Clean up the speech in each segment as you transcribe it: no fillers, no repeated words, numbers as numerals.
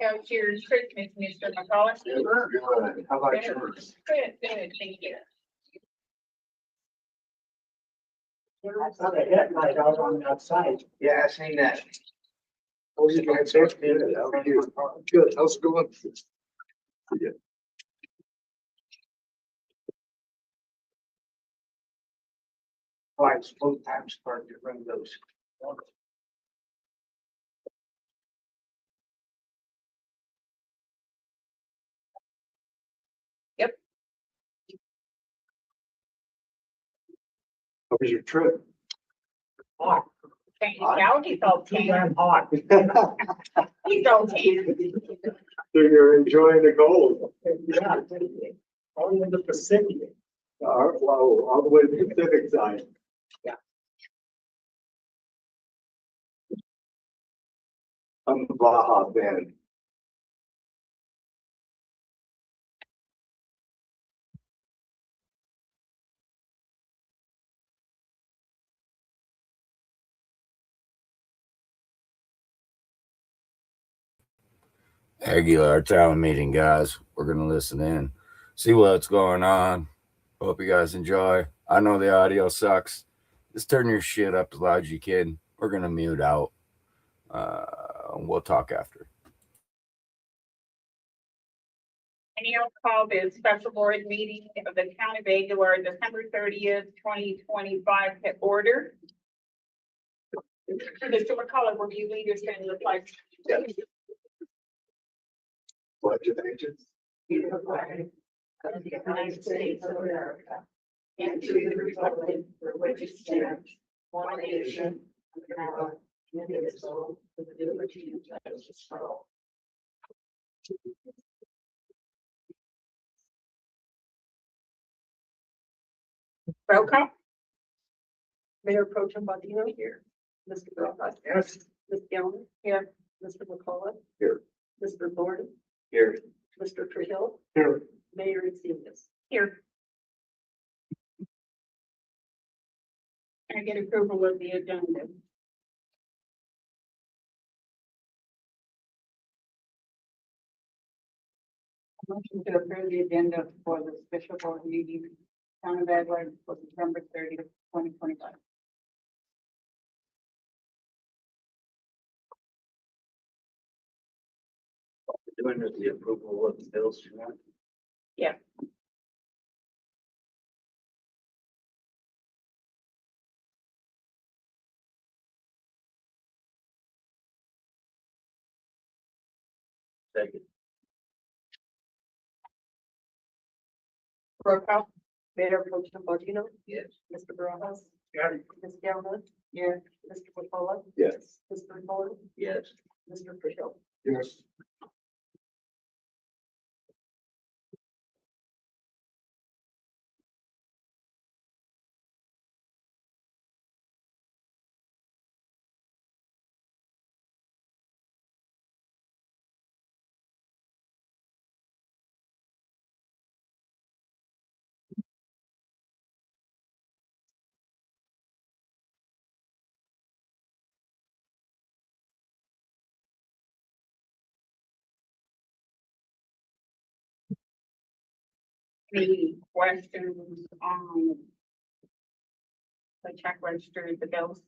How's your Christmas, Mr. McCullough? Good. How about yours? Good, thank you. I saw the headlight out on the outside. Yeah, I seen that. Oh, you guys are good. How are you? Good. How's it going? Yeah. Right, both times start to run those. How was your trip? Hot. Technicality's all Too tan. damn hot. He's all tan. So you're enjoying the cold? Yeah. All in the Pacific. Wow, all the way to the Pacific side. Yeah. I'm the Baja fan. Aguilar Town Meeting, guys. We're going to listen in, see what's going on. Hope you guys enjoy. I know the audio sucks. Just turn your shit up as loud as you can. We're going to mute out. We'll talk after. And you'll call the special board meeting of the County of Aguilar, December 30th, 2025 to order. Mr. McCullough, will you lead us in the pledge? Pledge of allegiance. To the flag of the United States of America and to the republic for which it stands, one nation, under God, indivisible, with liberty and justice for all. Roll call. Mayor Pro Tem Bodino here. Mr. Rojas. Yes. Ms. Gilman. Here. Mr. McCullough. Here. Mr. Gordon. Here. Mr. Trill. Here. Mayor Ignatius. Here. Can I get approval of the agenda? Motion to approve the agenda for the special board meeting, Town of Aguilar, for December 30th, 2025. Doing with the approval of the bills tonight. Yeah. Second. Roll call. Mayor Pro Tem Bodino. Yes. Mr. Rojas. Yeah. Ms. Gilman. Here. Mr. McCullough. Yes. Mr. Gordon. Yes. Mr. Trill. Yes. Any questions on the check register, the bills?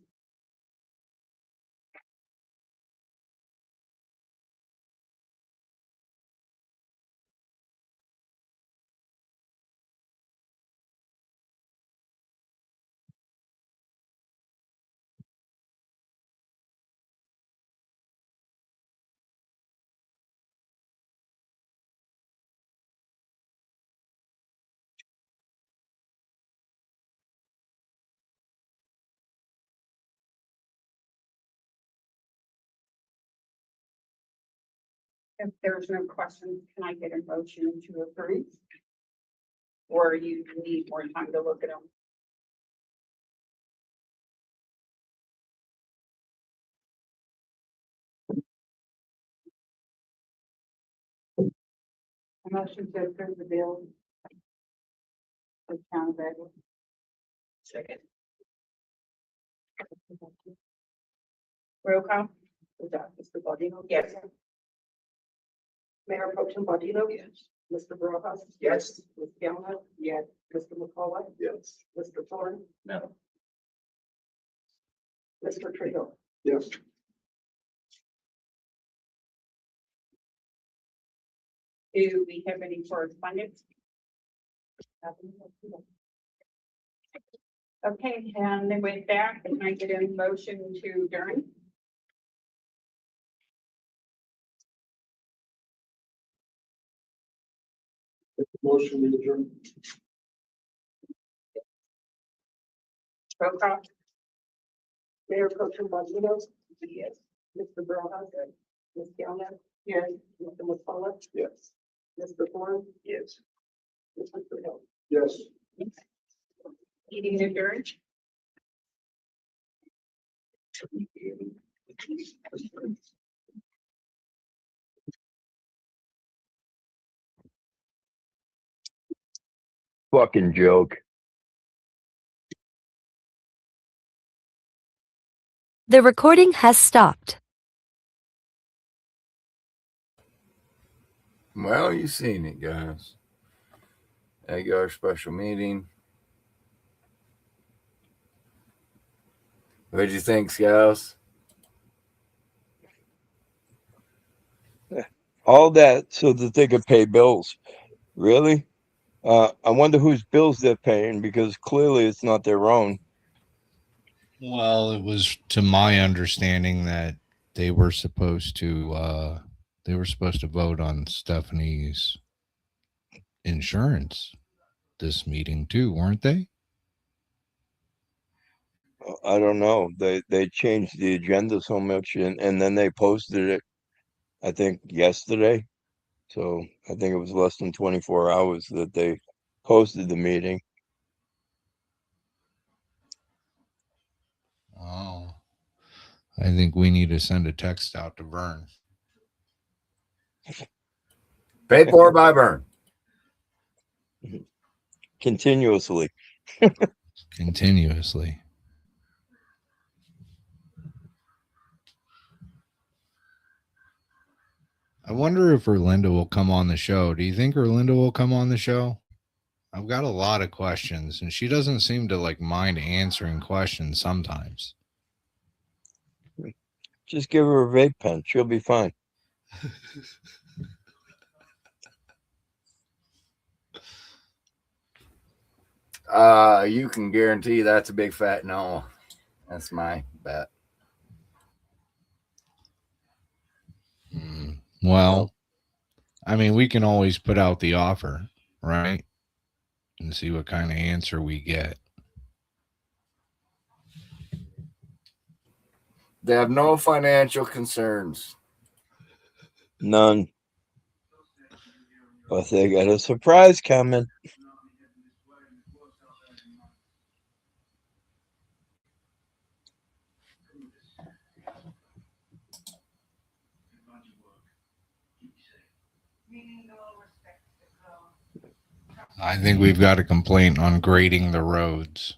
If there's no questions, can I get a motion to approve? Or you need more time to look at them? A motion to approve the bill. For the Town of Aguilar. Second. Roll call. Mr. Bodino. Yes. Mayor Pro Tem Baldino. Yes. Mr. Rojas. Yes. Ms. Galvin. Yes. Mr. McCullough. Yes. Mr. Thorne. No. Mr. Trill. Yes. Do we have any correspondence? Okay, and with that, can I get a motion to adjourn? Motion to adjourn. Roll call. Mayor Pro Tem Baldino. Yes. Mr. Rojas. Ms. Galvin. Yes. Mr. McCullough. Yes. Mr. Thorne. Yes. Mr. Trill. Yes. Meeting adjourned. Fucking joke. The recording has stopped. Well, you seen it, guys. Aguilar special meeting. What'd you think, Scouts? All that so that they could pay bills. Really? I wonder whose bills they're paying, because clearly it's not their own. Well, it was to my understanding that they were supposed to vote on Stephanie's insurance this meeting too, weren't they? I don't know. They changed the agenda so much, and then they posted it, I think, yesterday. So I think it was less than 24 hours that they posted the meeting. Oh, I think we need to send a text out to Vern. Paid for by Burn. Continuously. Continuously. I wonder if Erlinda will come on the show. Do you think Erlinda will come on the show? I've got a lot of questions, and she doesn't seem to like mind answering questions sometimes. Just give her a vape pen. She'll be fine. You can guarantee that's a big fat no. That's my bet. Well, I mean, we can always put out the offer, right? And see what kind of answer we get. They have no financial concerns. None. But they got a surprise coming. I think we've got a complaint on grading the roads.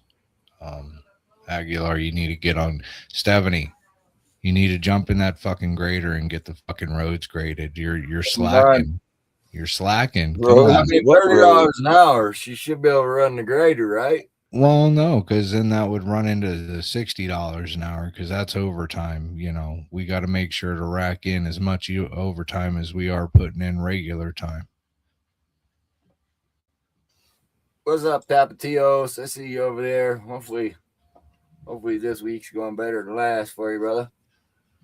Aguilar, you need to get on. Stephanie, you need to jump in that fucking grader and get the fucking roads graded. You're slacking. You're slacking. Come Roads? on. I mean, What $30 an hour. She should be able to run the grader, right? Well, no, because then that would run into the $60 an hour, because that's overtime. You know, we got to make sure to rack in as much overtime as we are putting in regular time. What's up, Tapatios? I see you over there. Hopefully this week's going better than last for you, brother.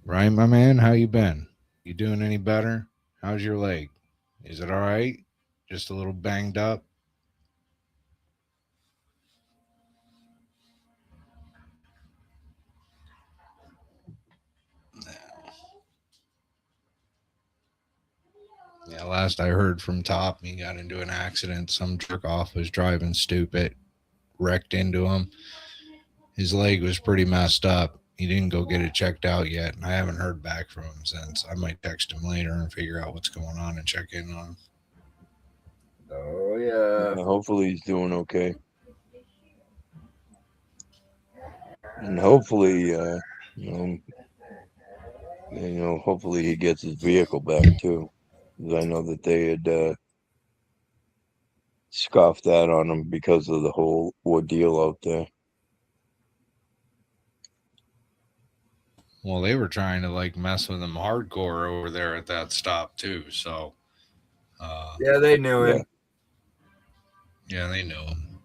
Right, my man? How you been? You doing any better? How's your leg? Is it all right? Just a little banged up? Yeah, last I heard from Top, he got into an accident. Some jerk off was driving stupid, wrecked into him. His leg was pretty messed up. He didn't go get it checked out yet, and I haven't heard back from him since. I might text him later and figure out what's going on and check in on him. Oh, yeah. Hopefully he's doing okay. And hopefully, hopefully he gets his vehicle back too. 'Cause I know that they had scoffed that on him because of the whole ordeal out there. Well, they were trying to like mess with him hardcore over there at that stop too. So, Yeah, they knew Yeah. him. yeah, they know him.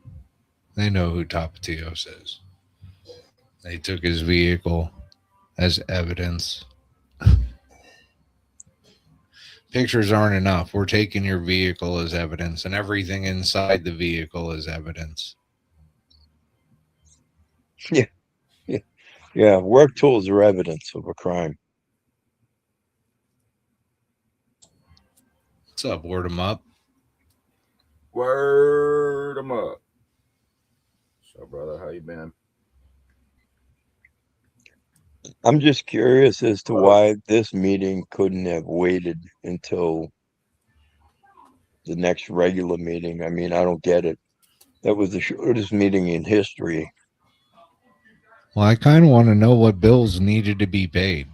They know who Tapatios is. They took his vehicle as evidence. Pictures aren't enough. We're taking your vehicle as evidence, and everything inside the vehicle is evidence. Yeah. Yeah. Yeah. Work tools are evidence of a crime. What's up? Word 'em up. Word 'em up. So, brother, how you been? I'm just curious as to why this meeting couldn't have waited until the next regular meeting. I mean, I don't get it. That was the shortest meeting in history. Well, I kind of want to know what bills needed to be paid.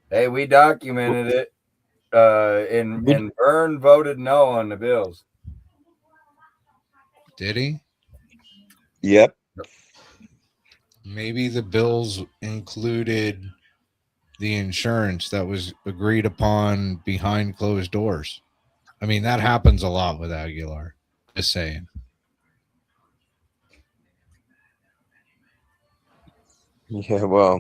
Hey, we documented it. And Vern voted no on the bills. Did he? Yep. Maybe the bills included the insurance that was agreed upon behind closed doors. I mean, that happens a lot with Aguilar. Just saying. Yeah. Well,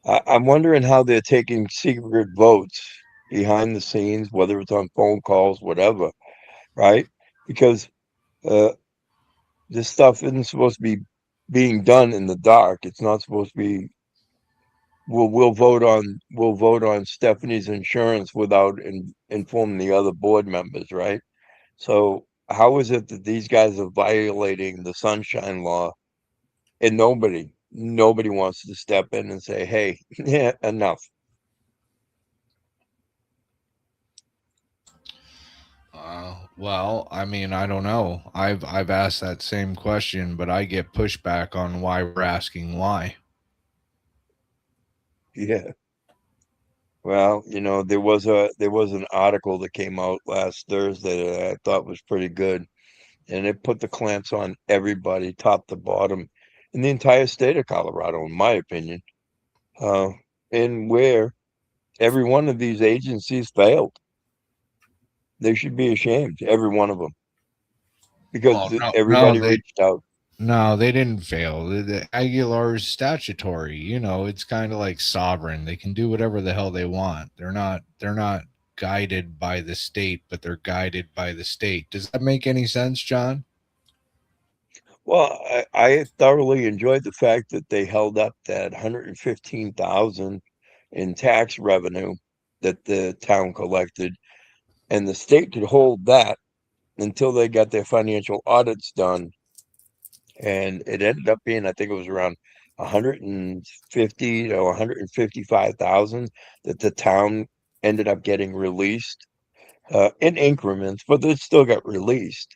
I'm wondering how they're taking secret votes behind the scenes, whether it's on phone calls, whatever, right? Because uh, this stuff isn't supposed to be being done in the dark. It's not supposed to be. We'll vote on Stephanie's insurance without informing the other board members, right? So how is it that these guys are violating the sunshine law and nobody wants to step in and say, hey, yeah, enough. Well, I mean, I don't know. I've asked that same question, but I get pushback on why we're asking why. Yeah. Well, there was an article that came out last Thursday that I thought was pretty good, and it put the clamps on everybody, top to bottom, in the entire state of Colorado, in my opinion, uh, and where every one of these agencies failed. They should be ashamed, every one of them, because Oh no, everybody reached out. no, they didn't fail. The Aguilar is statutory. You know, it's kind of like sovereign. They can do whatever the hell they want. They're not guided by the state, but they're guided by the state. Does that make any sense, John? Well, I thoroughly enjoyed the fact that they held up that 115,000 in tax revenue that the town collected, and the state could hold that until they got their financial audits done. And it ended up being, I think it was around 150 to 155,000 that the town ended up getting released in increments, but it still got released.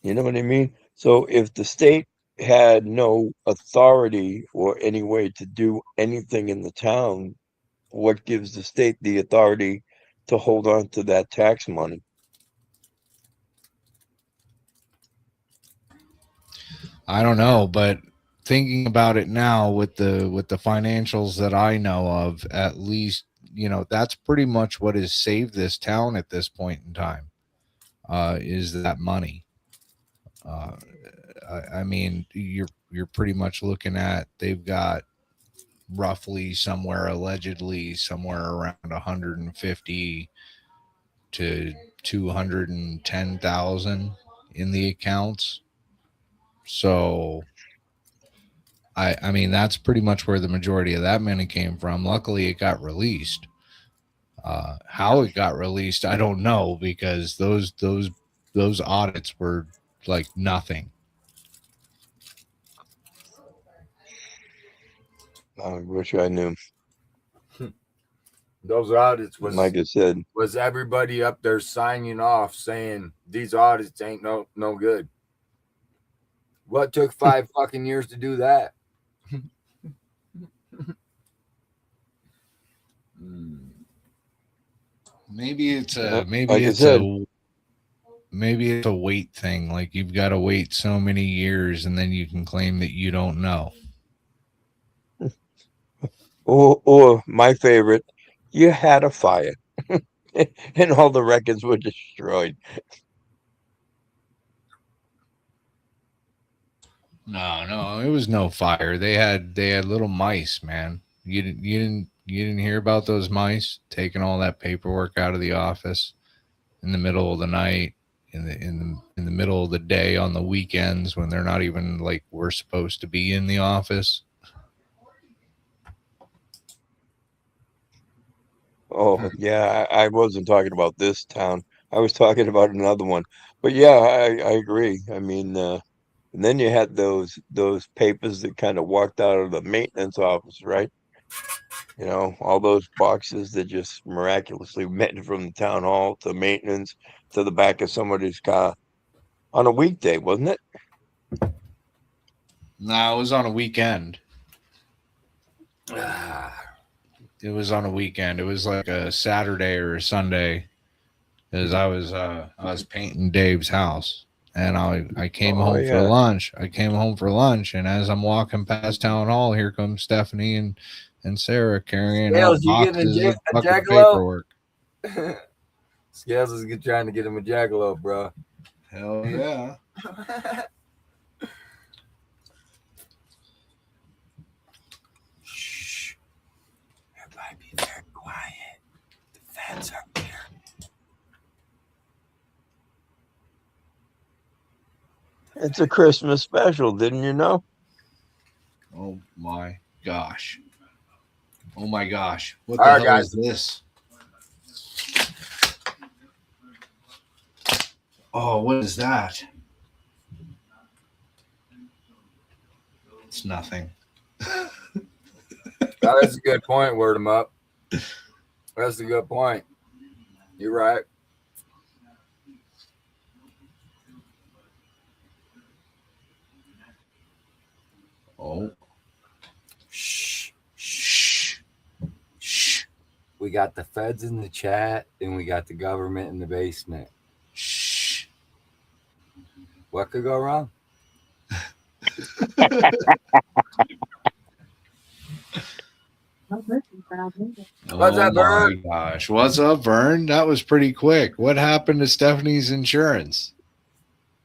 You know what I mean? So if the state had no authority or any way to do anything in the town, what gives the state the authority to hold on to that tax money? I don't know, but thinking about it now with the financials that I know of, at least that's pretty much what has saved this town at this point in time. Is that money? Uh, I mean, you're pretty much looking at they've got roughly allegedly somewhere around 150 to 210,000 in the accounts. So I mean that's pretty much where the majority of that money came from. Luckily, it got released. How it got released, I don't know, because those audits were like nothing. I wish I knew. Those audits Like I said, was everybody up there signing off saying these audits ain't no good. What took 5 fucking years to do that? Maybe it's Yeah, a maybe like I it's said. a maybe it's a wait thing. Like you've got to wait so many years, and then you can claim that you don't know. Or my favorite, you had a fire, and all the records were destroyed. No, it was no fire. They had little mice, man. You didn't hear about those mice taking all that paperwork out of the office in the middle of the night, in the middle of the day on the weekends when they're not even like we're supposed to be in the office. Oh, yeah, I wasn't talking about this town. I was talking about another one. But yeah, I agree. I mean, and then you had those papers that kind of walked out of the maintenance office, right? You know, all those boxes that just miraculously went from the town hall to maintenance to the back of somebody's car on a weekday, wasn't it? No, it was on a weekend. Ah, It was on a weekend. It was like a Saturday or a Sunday. As I was painting Dave's house, and I came Oh home for yeah. lunch. I came home for lunch, and as I'm walking past town hall, here comes Stephanie and Sarah carrying out Scales, you getting boxes of a fucking jackalope? paperwork. Scales is trying to get him a jackalope, bro. Hell yeah! Shh. Everybody be very quiet. The feds are here. It's a Christmas special, didn't you know? Oh my gosh! Oh my gosh! What All the right, hell guys. is this? Oh, what is that? It's nothing. Oh, that's a good point. Word him up. That's a good point. You're right. Oh, Shh. Shh. Shh. We got the feds in the chat and we got the government in the basement. Shh. What could go wrong? What's oh up, my Vern? gosh! What's up, Vern? That was pretty quick. What happened to Stephanie's insurance?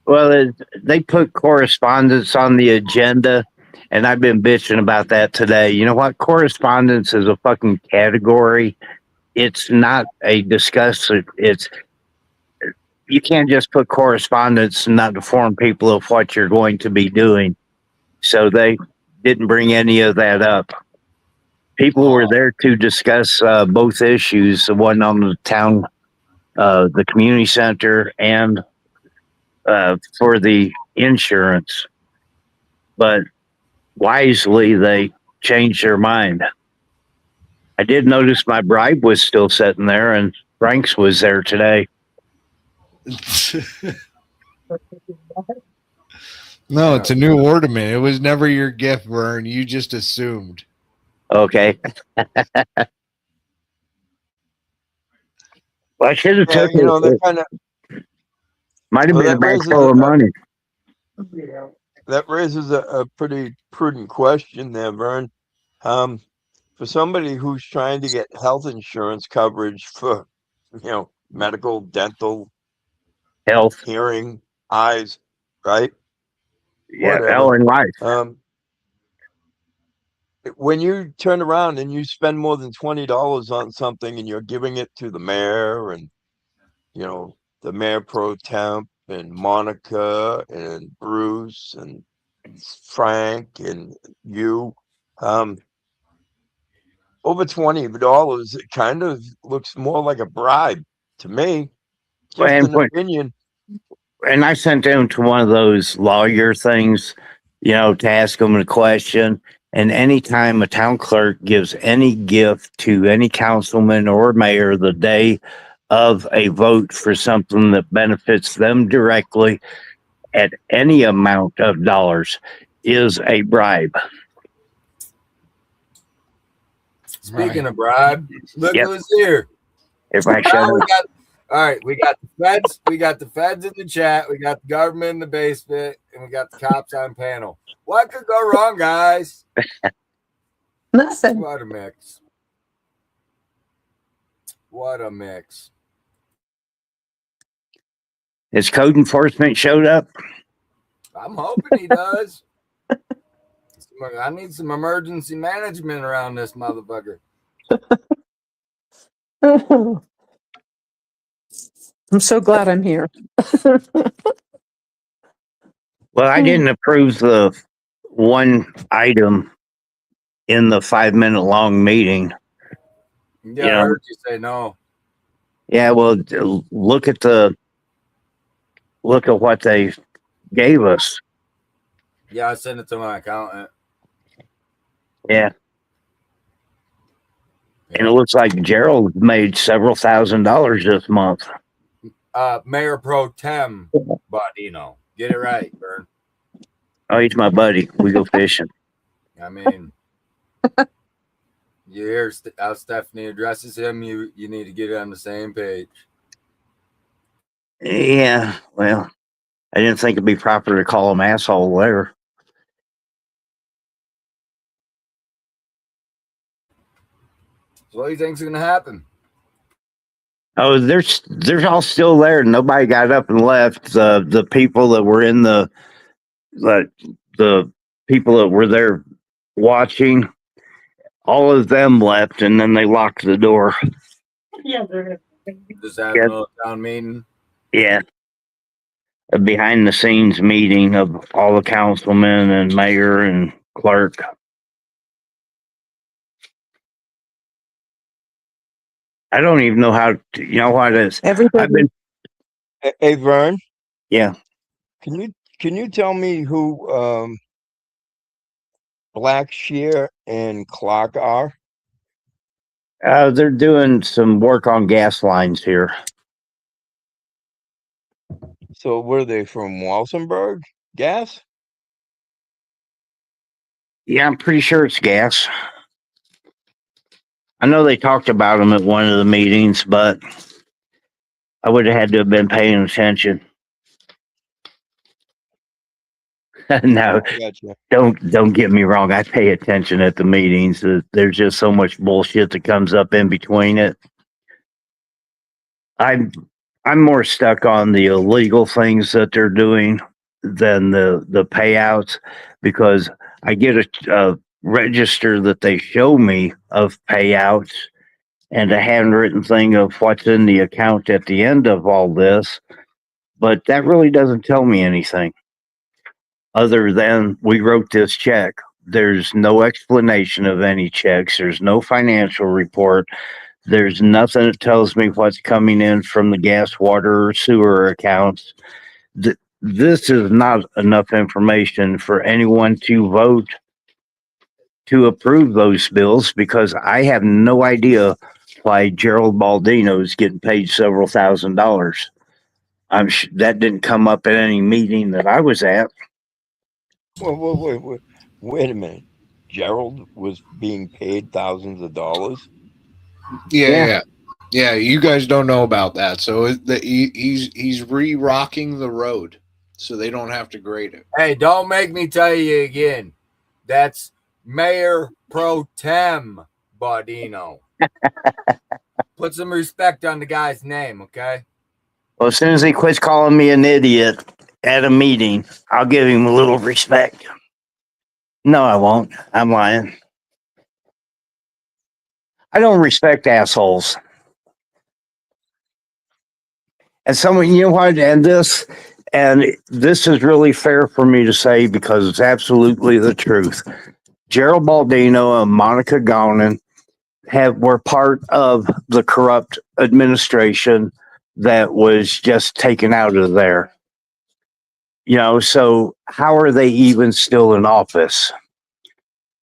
Well, they put correspondence on the agenda, and I've been bitching about that today. You know what? Correspondence is a fucking category. It's not a discuss. It's you can't just put correspondence and not inform people of what you're going to be doing. So they didn't bring any of that up. People were there to discuss both issues, the one on the town, the community center, and for the insurance. But wisely, they changed their mind. I did notice my bribe was still sitting there, and Frank's was there today. No, it's a new ornament. It was never your gift, Vern. You just assumed. Okay. Well, I should have Yeah, took you know, that it. kind of Might have well, been a that bag raises full of money. a pretty prudent question there, Vern. For somebody who's trying to get health insurance coverage for, medical, dental, Health. hearing, eyes, right? Yeah, Whatever. hell in life. When you turn around and you spend more than $20 on something and you're giving it to the mayor and, the mayor pro temp and Monica and Bruce and Frank and you, over $20, it kind of looks more like a bribe to me. Just And an opinion. I sent them to one of those lawyer things, to ask them a question. And anytime a town clerk gives any gift to any councilman or mayor the day of a vote for something that benefits them directly at any amount of dollars is a bribe. Speaking of bribe, look Yep. who's here. Everybody shut Now we up. got, all right, we got the feds. We got the feds in the chat. We got the government in the basement, and we got the cops on panel. What could go wrong, guys? Listen, What a mix. What a mix. Has code enforcement showed up? I'm hoping he does. I need some emergency management around this motherfucker. I'm so glad I'm here. Well, I didn't approve the one item in the 5-minute long meeting. Yeah, You I know, heard you say no. yeah, well, look at what they gave us. Yeah, I sent it to my accountant. Yeah. And it looks like Gerald made several $1,000s this month. Mayor Pro Tem, but get it right, Vern. Oh, he's my buddy. We go fishing. I mean, you hear how Stephanie addresses him. You need to get on the same page. Yeah, well, I didn't think it'd be proper to call him asshole there. So what do you think's gonna happen? Oh, they're all still there. Nobody got up and left. The people that were in the people that were there watching, all of them left, and then they locked the door. Yeah, they're. Just having Yeah. a little town meeting. Yeah, a behind the scenes meeting of all the councilmen and mayor and clerk. I don't even know how to, you know what it is. Everybody, I've been, Hey, Vern, yeah. can you tell me who Blackshear and Clark are? They're doing some work on gas lines here. So were they from Walsenburg Gas? Yeah, I'm pretty sure it's gas. I know they talked about them at one of the meetings, but I would have had to have been paying attention. No, Gotcha. don't get me wrong. I pay attention at the meetings. There's just so much bullshit that comes up in between it. I'm more stuck on the illegal things that they're doing than the payouts, because I get a register that they show me of payouts and a handwritten thing of what's in the account at the end of all this, but that really doesn't tell me anything other than we wrote this check. There's no explanation of any checks. There's no financial report. There's nothing that tells me what's coming in from the gas, water, or sewer accounts. This is not enough information for anyone to vote to approve those bills, because I have no idea why Gerald Baldino is getting paid several $1,000s. That didn't come up at any meeting that I was at. Wait a minute. Gerald was being paid thousands of dollars. Yeah. You guys don't know about that. So he's re-rocking the road, so they don't have to grade it. Hey, don't make me tell you again. That's Mayor Pro Tem Baldino. Put some respect on the guy's name, okay? Well, as soon as he quits calling me an idiot at a meeting, I'll give him a little respect. No, I won't. I'm lying. I don't respect assholes. And someone, you know what, and this is really fair for me to say because it's absolutely the truth. Gerald Baldino and Monica Gaunan were part of the corrupt administration that was just taken out of there. So how are they even still in office?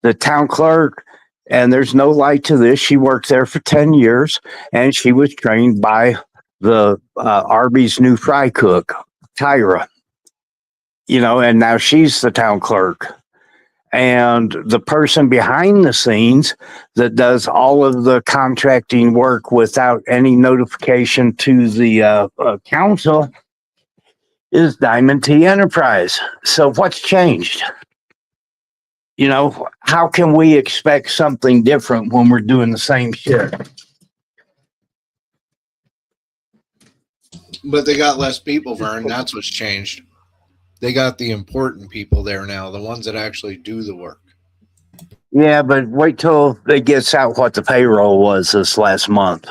The town clerk, and there's no light to this, she worked there for 10 years and she was trained by the Arby's new fry cook, Tyra. And now she's the town clerk. and the person behind the scenes that does all of the contracting work without any notification to the council is Diamond T Enterprise. So what's changed? You know, how can we expect something different when we're doing the same shit? But they got less people, Vern. That's what's changed. They got the important people there now, the ones that actually do the work. Yeah, but wait till it gets out what the payroll was this last month.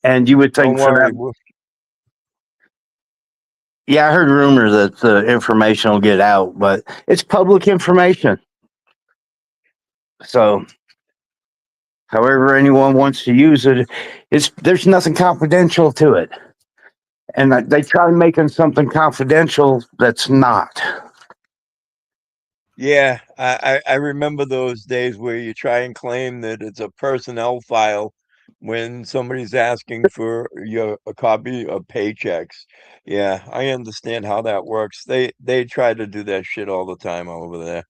And you would think Don't for worry. that. Yeah, I heard rumor that the information will get out, but it's public information. So however anyone wants to use it, there's nothing confidential to it. And they try making something confidential that's not. Yeah, I remember those days where you try and claim that it's a personnel file when somebody's asking for a copy of paychecks. Yeah, I understand how that works. They try to do that shit all the time over there.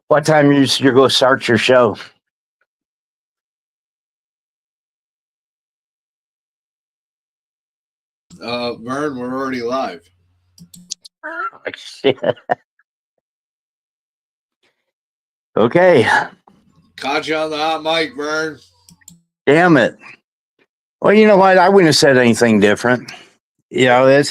What time you're going to start your show? Vern, we're already live. Shit. Okay. Caught you on the hot mic, Vern. Damn it. Well, you know what? I wouldn't have said anything different. You know,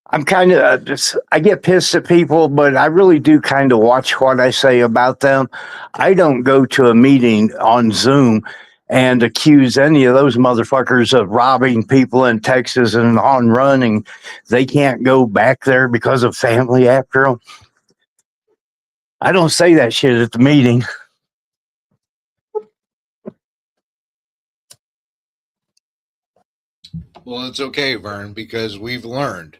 I'm kind of I get pissed at people, but I really do kind of watch what I say about them. I don't go to a meeting on Zoom and accuse any of those motherfuckers of robbing people in Texas and on running. They can't go back there because of family after them. I don't say that shit at the meeting. Well, it's okay, Vern, because we've learned.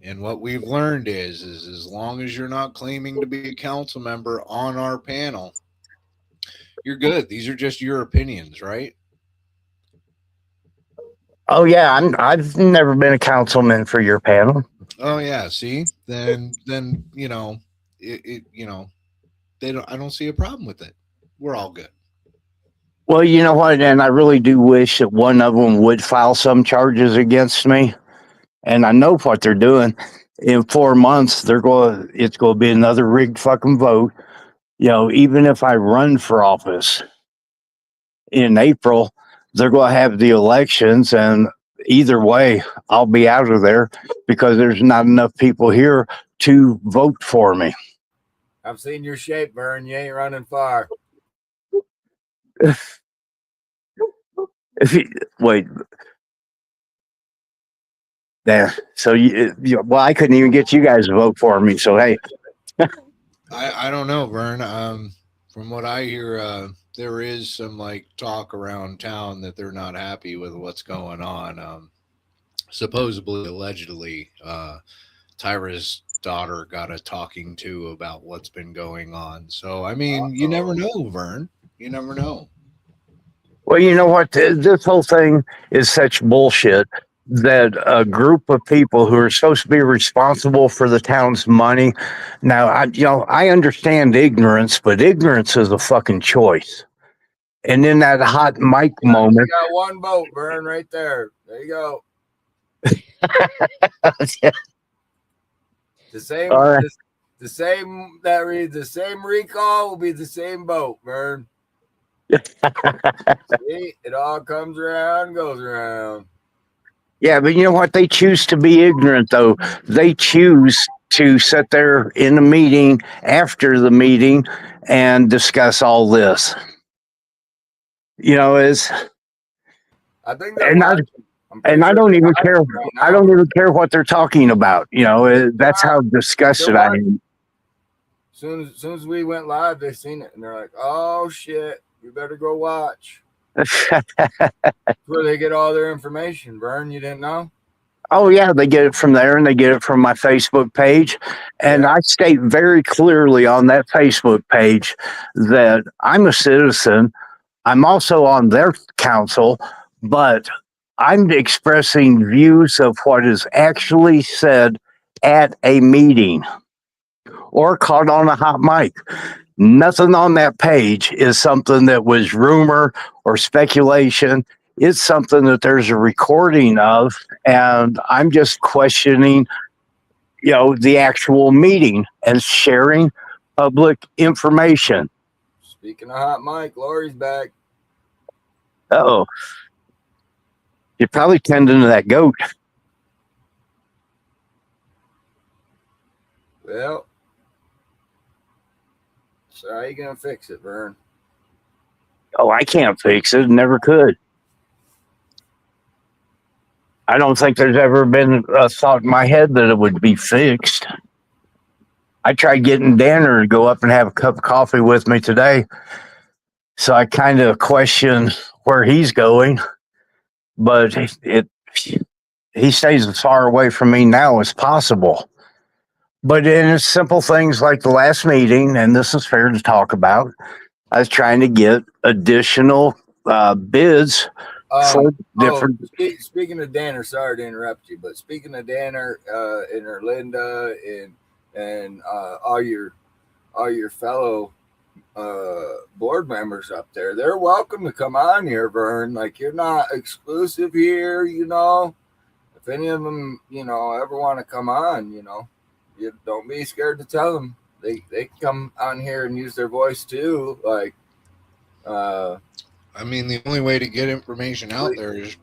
And what we've learned is as long as you're not claiming to be a council member on our panel, you're good. These are just your opinions, right? Oh yeah, I've never been a councilman for your panel. Oh yeah, see? Then you know, you know, I don't see a problem with it. We're all good. Well, you know what, and I really do wish that one of them would file some charges against me. And I know what they're doing. In 4 months, it's going to be another rigged fucking vote. You know, even if I run for office in April, they're going to have the elections, and either way, I'll be out of there because there's not enough people here to vote for me. I've seen your shape, Vern. You ain't running far. Wait. There. So well, I couldn't even get you guys to vote for me. So hey, I don't know, Vern. From what I hear, there is some like talk around town that they're not happy with what's going on. Supposedly, allegedly, Tyra's daughter got a talking to about what's been going on. So I mean, you never know, Vern. You never know. well, you know what? This whole thing is such bullshit that a group of people who are supposed to be responsible for the town's money. Now, I understand ignorance, but ignorance is a fucking choice. And in that hot mic moment, You got one vote, Vern, right there. There you go. The same, the same that reads the same recall will be the same vote, Vern. See, it all comes around, goes around. Yeah, but you know what? They choose to be ignorant, though. They choose to sit there in a meeting after the meeting and discuss all this. You know, I think they're watching. And I don't even care. I don't even care what they're talking about. You know, that's how disgusted I am. Soon as we went live, they seen it and they're like, "Oh shit, you better go watch." Where they get all their information, Vern? You didn't know? Oh yeah, they get it from there, and they get it from my Facebook page. And I state very clearly on that Facebook page that I'm a citizen. I'm also on their council, but I'm expressing views of what is actually said at a meeting or caught on a hot mic. Nothing on that page is something that was rumor or speculation. It's something that there's a recording of, and I'm just questioning, the actual meeting and sharing public information. Speaking of hot mic, Lori's back. Oh, you're probably tending to that goat. Well, so how you gonna fix it, Vern? Oh, I can't fix it. Never could. I don't think there's ever been a thought in my head that it would be fixed. I tried getting Danner to go up and have a cup of coffee with me today. So I kind of question where he's going, but he stays as far away from me now as possible. But in simple things like the last meeting, and this is fair to talk about, I was trying to get additional bids for different. Speaking of Danner, sorry to interrupt you, but speaking of Danner and Erlinda and all your fellow board members up there, they're welcome to come on here, Vern. Like, you're not exclusive here, If any of them, ever want to come on, you don't be scared to tell them. They can come on here and use their voice too. Like, I mean, the only way to get information out there is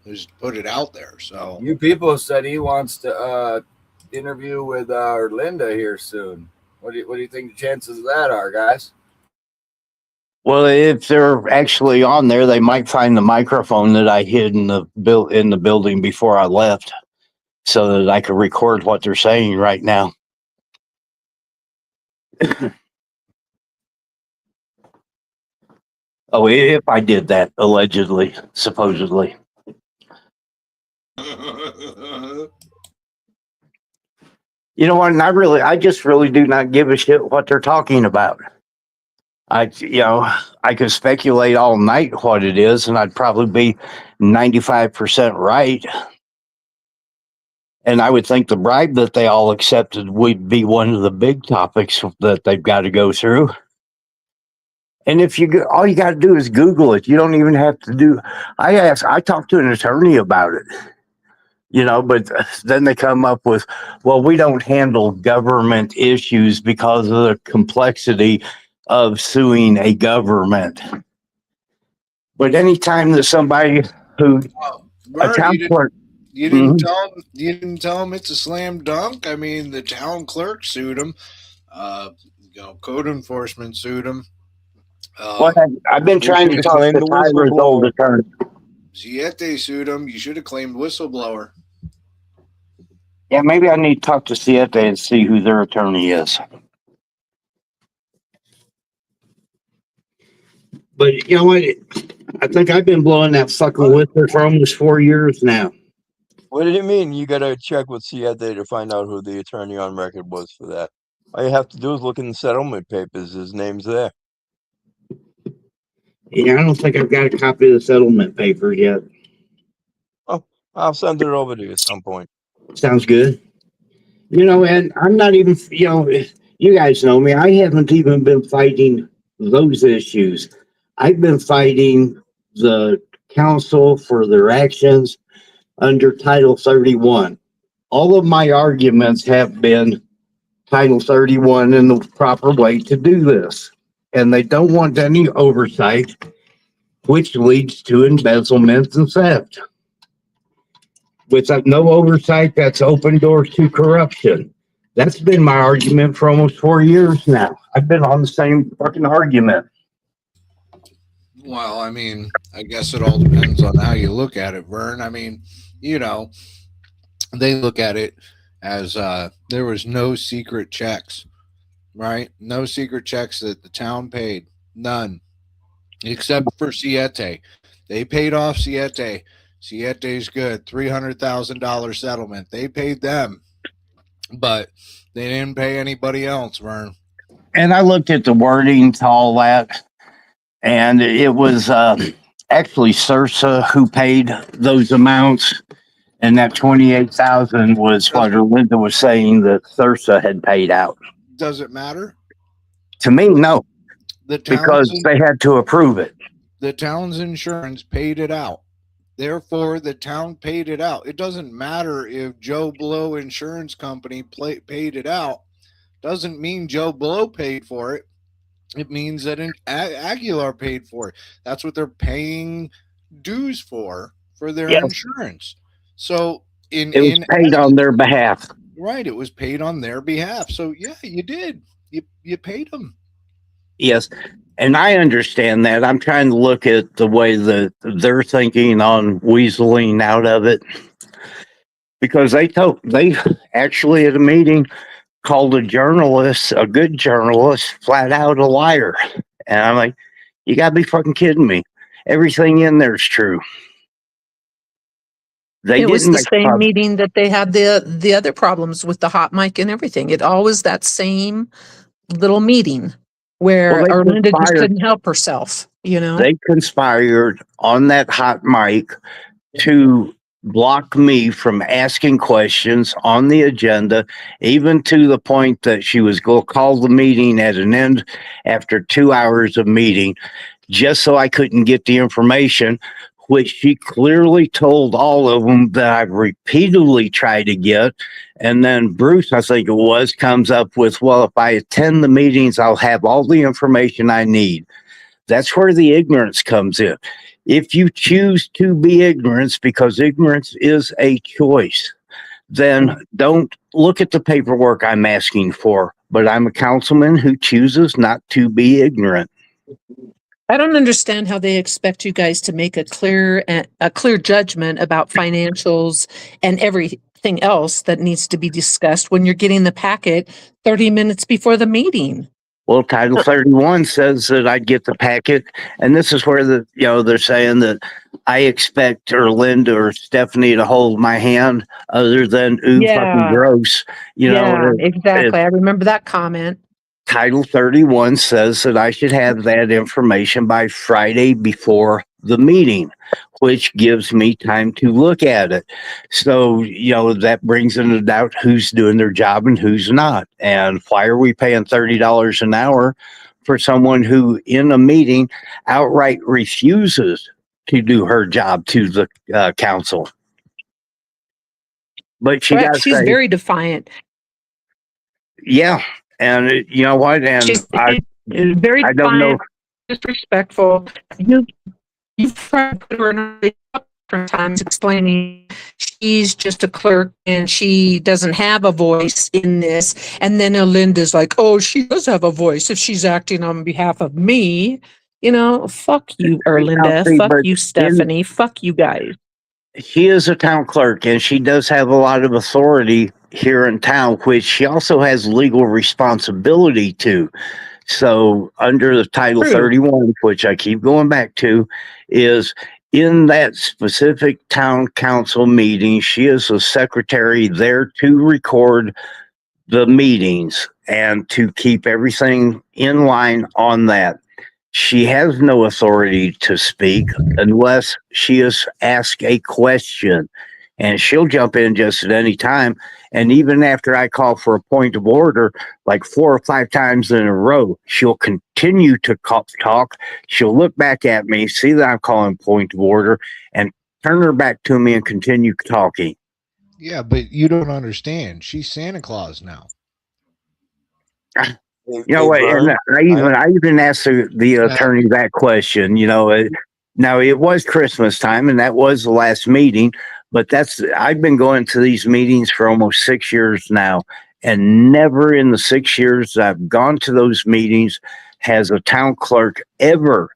to put it out there. So you people said he wants to interview with Linda here soon. What do you think the chances of that are, guys? Well, if they're actually on there, they might find the microphone that I hid in the building before I left, so that I could record what they're saying right now. Oh, if I did that, allegedly, supposedly. You know what? And I just really do not give a shit what they're talking about. I could speculate all night what it is, and I'd probably be 95% right. And I would think the bribe that they all accepted would be one of the big topics that they've got to go through. And if all you got to do is Google it. You don't even have to do. I talked to an attorney about it, but then they come up with, well, we don't handle government issues because of the complexity of suing a government. But anytime that somebody who a town clerk. You didn't tell him it's a slam dunk. I mean, the town clerk sued him. Code enforcement sued him. I've been trying to talk to Tyler's old attorney. Siete sued him. You should have claimed whistleblower. Yeah, maybe I need to talk to Siete and see who their attorney is. But you know what? I think I've been blowing that fucking whistle for almost 4 years now. What do you mean? You got to check with Siete to find out who the attorney on record was for that. All you have to do is look in the settlement papers. His name's there. Yeah, I don't think I've got a copy of the settlement papers yet. Oh, I'll send it over to you at some point. Sounds good. And I'm not even, you guys know me. I haven't even been fighting those issues. I've been fighting the council for their actions under Title 31. All of my arguments have been Title 31 in the proper way to do this. And they don't want any oversight, which leads to embezzlement and theft. With no oversight, that's open doors to corruption. That's been my argument for almost 4 years now. I've been on the same fucking argument. Well, I mean, I guess it all depends on how you look at it, Vern. I mean, they look at it as there was no secret checks, right? No secret checks that the town paid. None. Except for Siete. They paid off Siete. Siete's good. $300,000 settlement. They paid them. But they didn't pay anybody else, Vern. And I looked at the wording to all that, and it was actually Sursa who paid those amounts. And that 28,000 was what Linda was saying that Sursa had paid out. Does it matter? To me, no, The because town's they had to approve it. the town's insurance paid it out. Therefore, the town paid it out. It doesn't matter if Joe Blow Insurance Company paid it out. Doesn't mean Joe Blow paid for it. It means that Aguilar paid for it. That's what they're paying dues for their Yes. insurance. So It was paid on their behalf. Right, it was paid on their behalf. So yeah, you did. You paid them. Yes. And I understand that. I'm trying to look at the way that they're thinking on weaseling out of it. Because they actually at a meeting called a journalist, a good journalist, flat out a liar. And I'm like, you gotta be fucking kidding me. Everything in there is true. They It was didn't the make same pub- meeting that they had the other problems with the hot mic and everything. It always that same little meeting where Well, Erlinda just couldn't help herself, you know? they conspired on that hot mic to block me from asking questions on the agenda, even to the point that she was going to call the meeting at an end after 2 hours of meeting, just so I couldn't get the information, which she clearly told all of them that I've repeatedly tried to get. And then Bruce, I think it was, comes up with, well, if I attend the meetings, I'll have all the information I need. That's where the ignorance comes in. If you choose to be ignorant, because ignorance is a choice, then don't look at the paperwork I'm asking for. But I'm a councilman who chooses not to be ignorant. I don't understand how they expect you guys to make a clear judgment about financials and everything else that needs to be discussed when you're getting the packet 30 minutes before the meeting. Well, Title 31 says that I'd get the packet, and this is where they're saying that I expect or Linda or Stephanie to hold my hand, other than fucking gross. Exactly. I remember that comment. Title 31 says that I should have that information by Friday before the meeting, which gives me time to look at it. So, that brings into doubt who's doing their job and who's not. And why are we paying $30 an hour for someone who in a meeting outright refuses to do her job to the council? But She's very defiant. Yeah. And you know what? And she's very I don't know. Disrespectful. You've tried to put her in different times explaining she's just a clerk and she doesn't have a voice in this. And then Linda's like, oh, she does have a voice if she's acting on behalf of me. Fuck you, Erlinda. Fuck you, Stephanie. Fuck you guys. She is a town clerk and she does have a lot of authority here in town, which she also has legal responsibility to. So under the Title 31, which I keep going back to, is in that specific town council meeting, she is a secretary there to record the meetings and to keep everything in line on that. She has no authority to speak unless she is asked a question, and she'll jump in just at any time. And even after I call for a point of order, like 4 or 5 times in a row, she'll continue to talk. She'll look back at me, see that I'm calling point of order, and turn her back to me and continue talking. Yeah, but you don't understand. She's Santa Claus now. And I even asked the attorney that question. Now it was Christmas time, and that was the last meeting. But I've been going to these meetings for almost 6 years now, and never in the 6 years I've gone to those meetings has a town clerk ever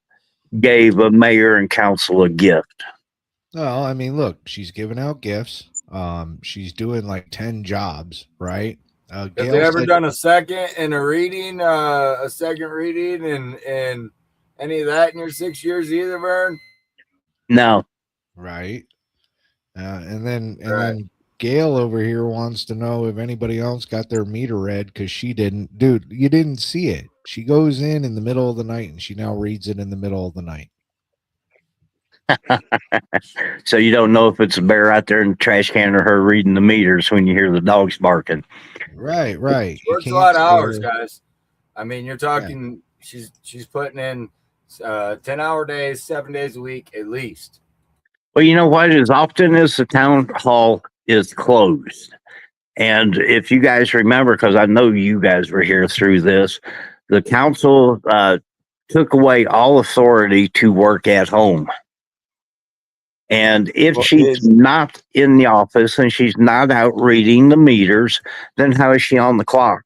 gave a mayor and council a gift. Well, I mean, look, she's giving out gifts. She's doing like 10 jobs, right? Have they ever done a second reading and any of that in your 6 years either, Vern? No. Right. And then Gail over here wants to know if anybody else got their meter read because she didn't. Dude, you didn't see it. She goes in the middle of the night and she now reads it in the middle of the night. So you don't know if it's a bear out there in the trash can or her reading the meters when you hear the dogs barking. Right, right. She You works a can't lot of hours, say, guys. I mean, you're yeah. talking. She's putting in 10-hour days, 7 days a week at least. Well, you know what? As often as the town hall is closed, and if you guys remember, because I know you guys were here through this, the council took away all authority to work at home. And if Well, she's not in the office and she's not out reading the meters, then how is she on the clock?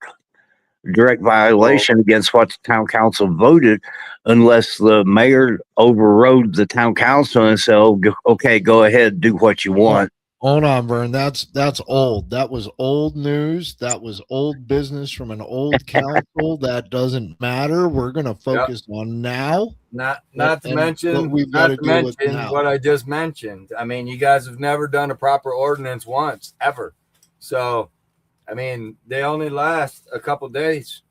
Direct violation against what the town council voted, unless the mayor overrode the town council and said, oh, okay, go ahead, do what you want. Hold on, Vern. That's old. That was old news. That was old business from an old council. That doesn't matter. We're gonna focus on now. Not and to mention what we've got to deal with now. what I just mentioned. I mean, you guys have never done a proper ordinance once ever. So, I mean, they only last a couple days.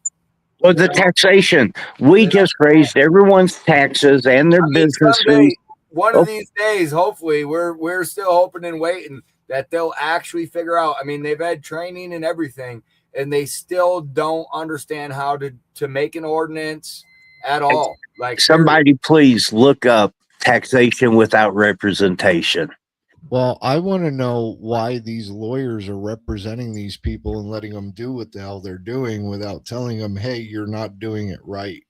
Well, the taxation, we just raised everyone's taxes and their businesses. Someday, one of these days, hopefully, we're still hoping and waiting that they'll actually figure out. I mean, they've had training and everything, and they still don't understand how to make an ordinance at all. Like, somebody please look up taxation without representation. Well, I want to know why these lawyers are representing these people and letting them do what the hell they're doing without telling them, hey, you're not doing it right.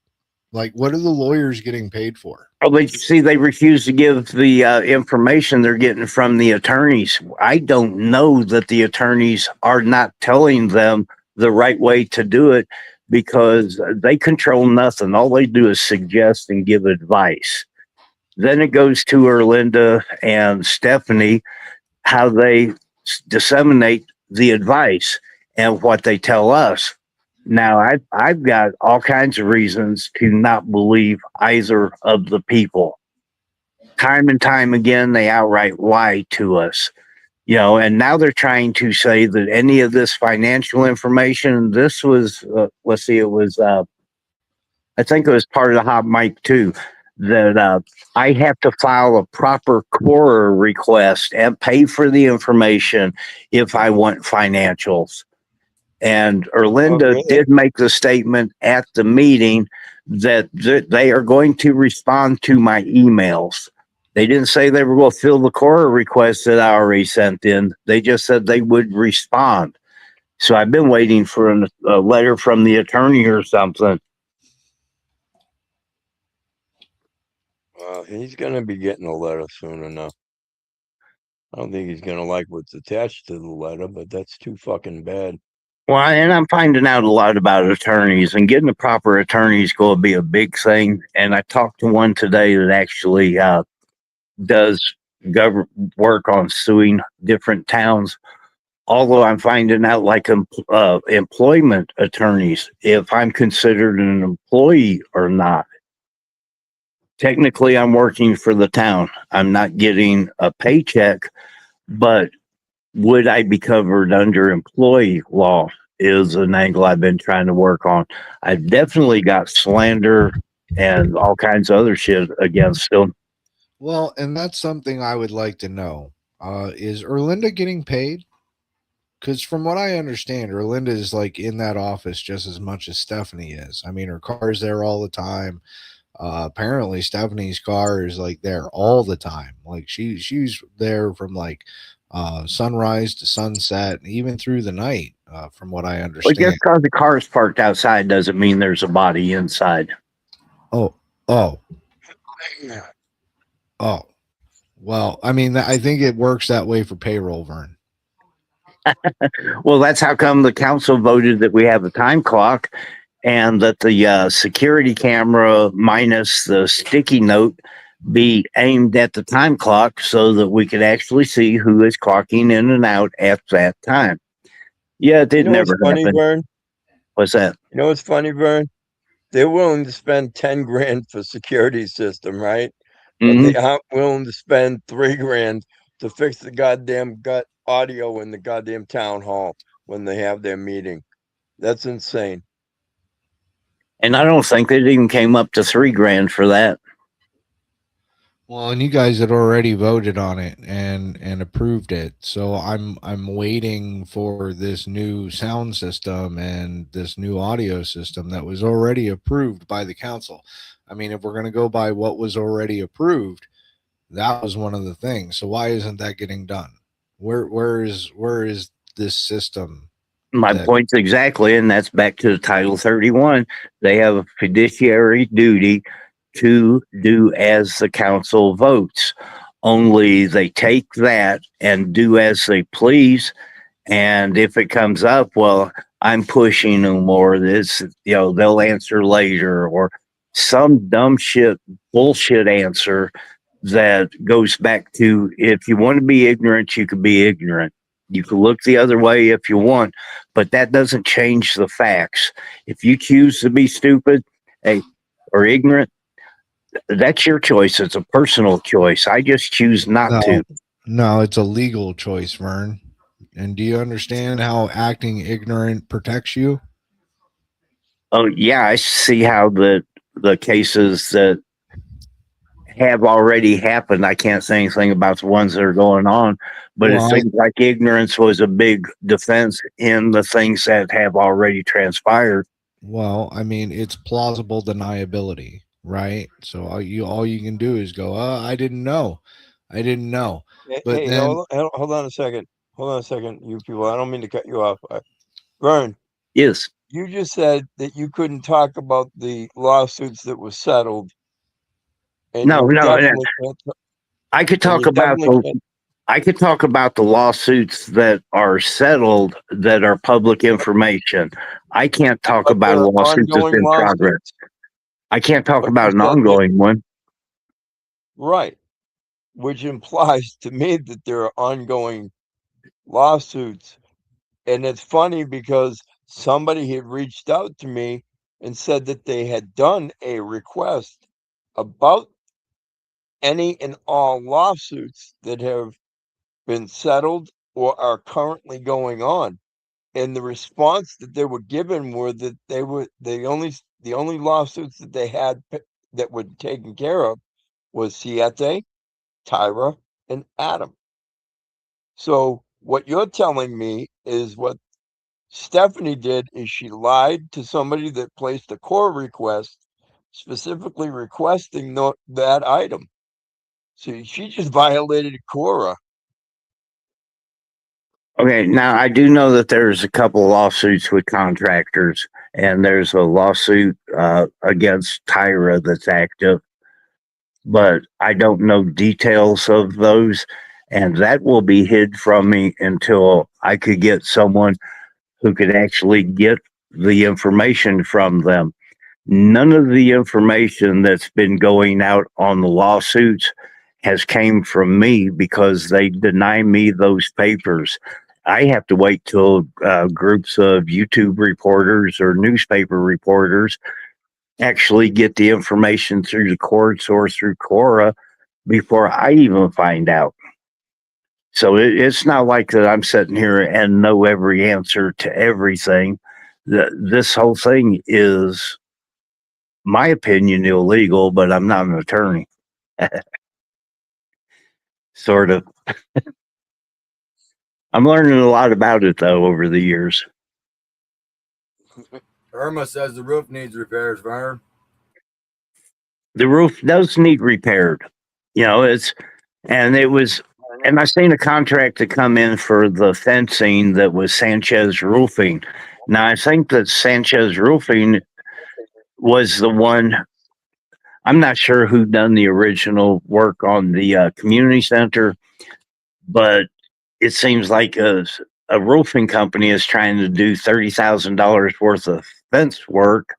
Like, what are the lawyers getting paid for? Oh, but you see, they refuse to give the information they're getting from the attorneys. I don't know that the attorneys are not telling them the right way to do it because they control nothing. All they do is suggest and give advice. Then it goes to Erlinda and Stephanie, how they disseminate the advice and what they tell us. Now, I've got all kinds of reasons to not believe either of the people. Time and time again, they outright lie to us. You know, and now they're trying to say that any of this financial information, this was, let's see, it was, I think it was part of the hot mic too, that I have to file a proper Quora request and pay for the information if I want financials. And Erlinda really? did make the statement at the meeting that they are going to respond to my emails. They didn't say they were going to fill the Quora request that I already sent in. They just said they would respond. So I've been waiting for a letter from the attorney or something. He's going to be getting a letter soon enough. I don't think he's going to like what's attached to the letter, but that's too fucking bad. Well, and I'm finding out a lot about attorneys, and getting the proper attorney is going to be a big thing. And I talked to one today that actually does work on suing different towns. Although I'm finding out, like employment attorneys, if I'm considered an employee or not. Technically, I'm working for the town. I'm not getting a paycheck, but would I be covered under employee law is an angle I've been trying to work on. I've definitely got slander and all kinds of other shit against them. Well, and that's something I would like to know. Is Erlinda getting paid? Because from what I understand, Erlinda is like in that office just as much as Stephanie is. I mean, her car's there all the time. Apparently Stephanie's car is like there all the time. Like she's there from like sunrise to sunset, even through the night, from what I Well, understand. just because the car's parked outside doesn't mean there's a body inside. Oh. Well, I mean, I think it works that way for payroll, Vern. Well, that's how come the council voted that we have a time clock and that the security camera minus the sticky note be aimed at the time clock so that we could actually see who is clocking in and out at that time. Yeah, it did never what's funny, happen. Vern? What's that? You know what's funny, Vern? They're willing to spend 10 grand for security system, right? But they aren't willing to spend 3 grand to fix the goddamn gut audio in the goddamn town hall when they have their meeting. That's insane. And I don't think it even came up to 3 grand for that. Well, and you guys had already voted on it and approved it. So I'm waiting for this new sound system and this new audio system that was already approved by the council. I mean, if we're going to go by what was already approved, that was one of the things. So why isn't that getting done? Where is this system My that point's exactly, and that's back to the Title 31. They have a fiduciary duty to do as the council votes. Only they take that and do as they please. And if it comes up, well, I'm pushing them, or this, they'll answer later, or some dumb shit, bullshit answer that goes back to, if you want to be ignorant, you can be ignorant. You can look the other way if you want, but that doesn't change the facts. If you choose to be stupid, hey, or ignorant, that's your choice. It's a personal choice. I just choose not no, to. no, it's a legal choice, Vern. And do you understand how acting ignorant protects you? Oh yeah, I see how the cases that have already happened. I can't say anything about the ones that are going on, but it Well, seems like ignorance was a big defense in the things that have already transpired. Well, I mean, it's plausible deniability, right? So all you can do is go, "Oh, I didn't know, I didn't know." But Hey, then, hold on a second. Hold on a second, you people. I don't mean to cut you off. Vern, Yes. you just said that you couldn't talk about the lawsuits that were settled, and No, you no. definitely can't. I could And talk you about definitely the can't. I could talk about the lawsuits that are settled that are public information. I can't talk But about a they're lawsuit that's ongoing in progress. lawsuits. I can't talk But you about an said that, ongoing one. right, which implies to me that there are ongoing lawsuits. And it's funny because somebody had reached out to me and said that they had done a request about any and all lawsuits that have been settled or are currently going on. And the response that they were given were that they were the only lawsuits that they had that were taken care of was Siete, Tyra, and Adam. So what you're telling me is what Stephanie did is she lied to somebody that placed a core request, specifically requesting that item. So she just violated Cora. Okay, now I do know that there's a couple lawsuits with contractors, and there's a lawsuit against Tyra that's active, but I don't know details of those, and that will be hid from me until I could get someone who could actually get the information from them. None of the information that's been going out on the lawsuits has came from me because they deny me those papers. I have to wait till groups of YouTube reporters or newspaper reporters actually get the information through the courts or through Cora before I even find out. So it's not like that I'm sitting here and know every answer to everything. This whole thing is, my opinion, illegal, but I'm not an attorney. Sort of. I'm learning a lot about it though over the years. Irma says the roof needs repairs, Vern. The roof does need repaired. It's and it was and I seen a contract to come in for the fencing that was Sanchez Roofing. Now I think that Sanchez Roofing was the one. I'm not sure who done the original work on the community center, but it seems like a roofing company is trying to do $30,000 worth of fence work,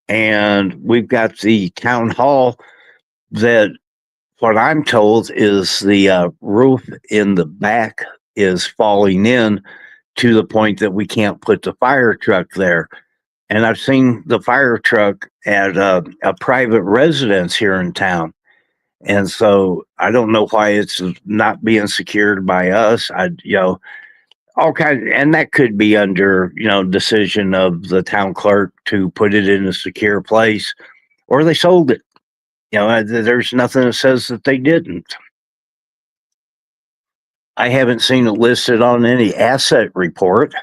and we've got the town hall that, what I'm told, is the roof in the back is falling in to the point that we can't put the fire truck there. And I've seen the fire truck at a private residence here in town. And so I don't know why it's not being secured by us. All kinds, and that could be under, decision of the town clerk to put it in a secure place, or they sold it. there's nothing that says that they didn't. I haven't seen it listed on any asset report.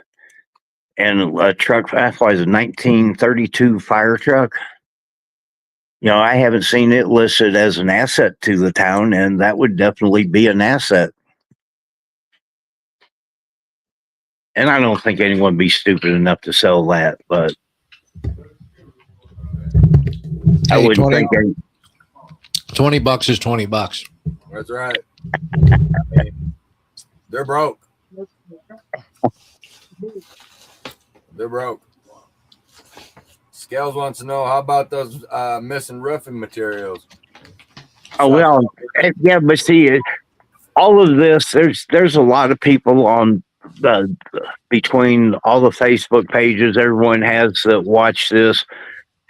And a truck, that was a 1932 fire truck. I haven't seen it listed as an asset to the town, and that would definitely be an asset. And I don't think anyone would be stupid enough to sell that, but I Hey, wouldn't think any, $20 is $20. That's right. I mean, they're broke. They're broke. Scales wants to know, how about those missing roofing materials? oh well, yeah, but see, all of this, there's a lot of people on between all the Facebook pages everyone has that watch this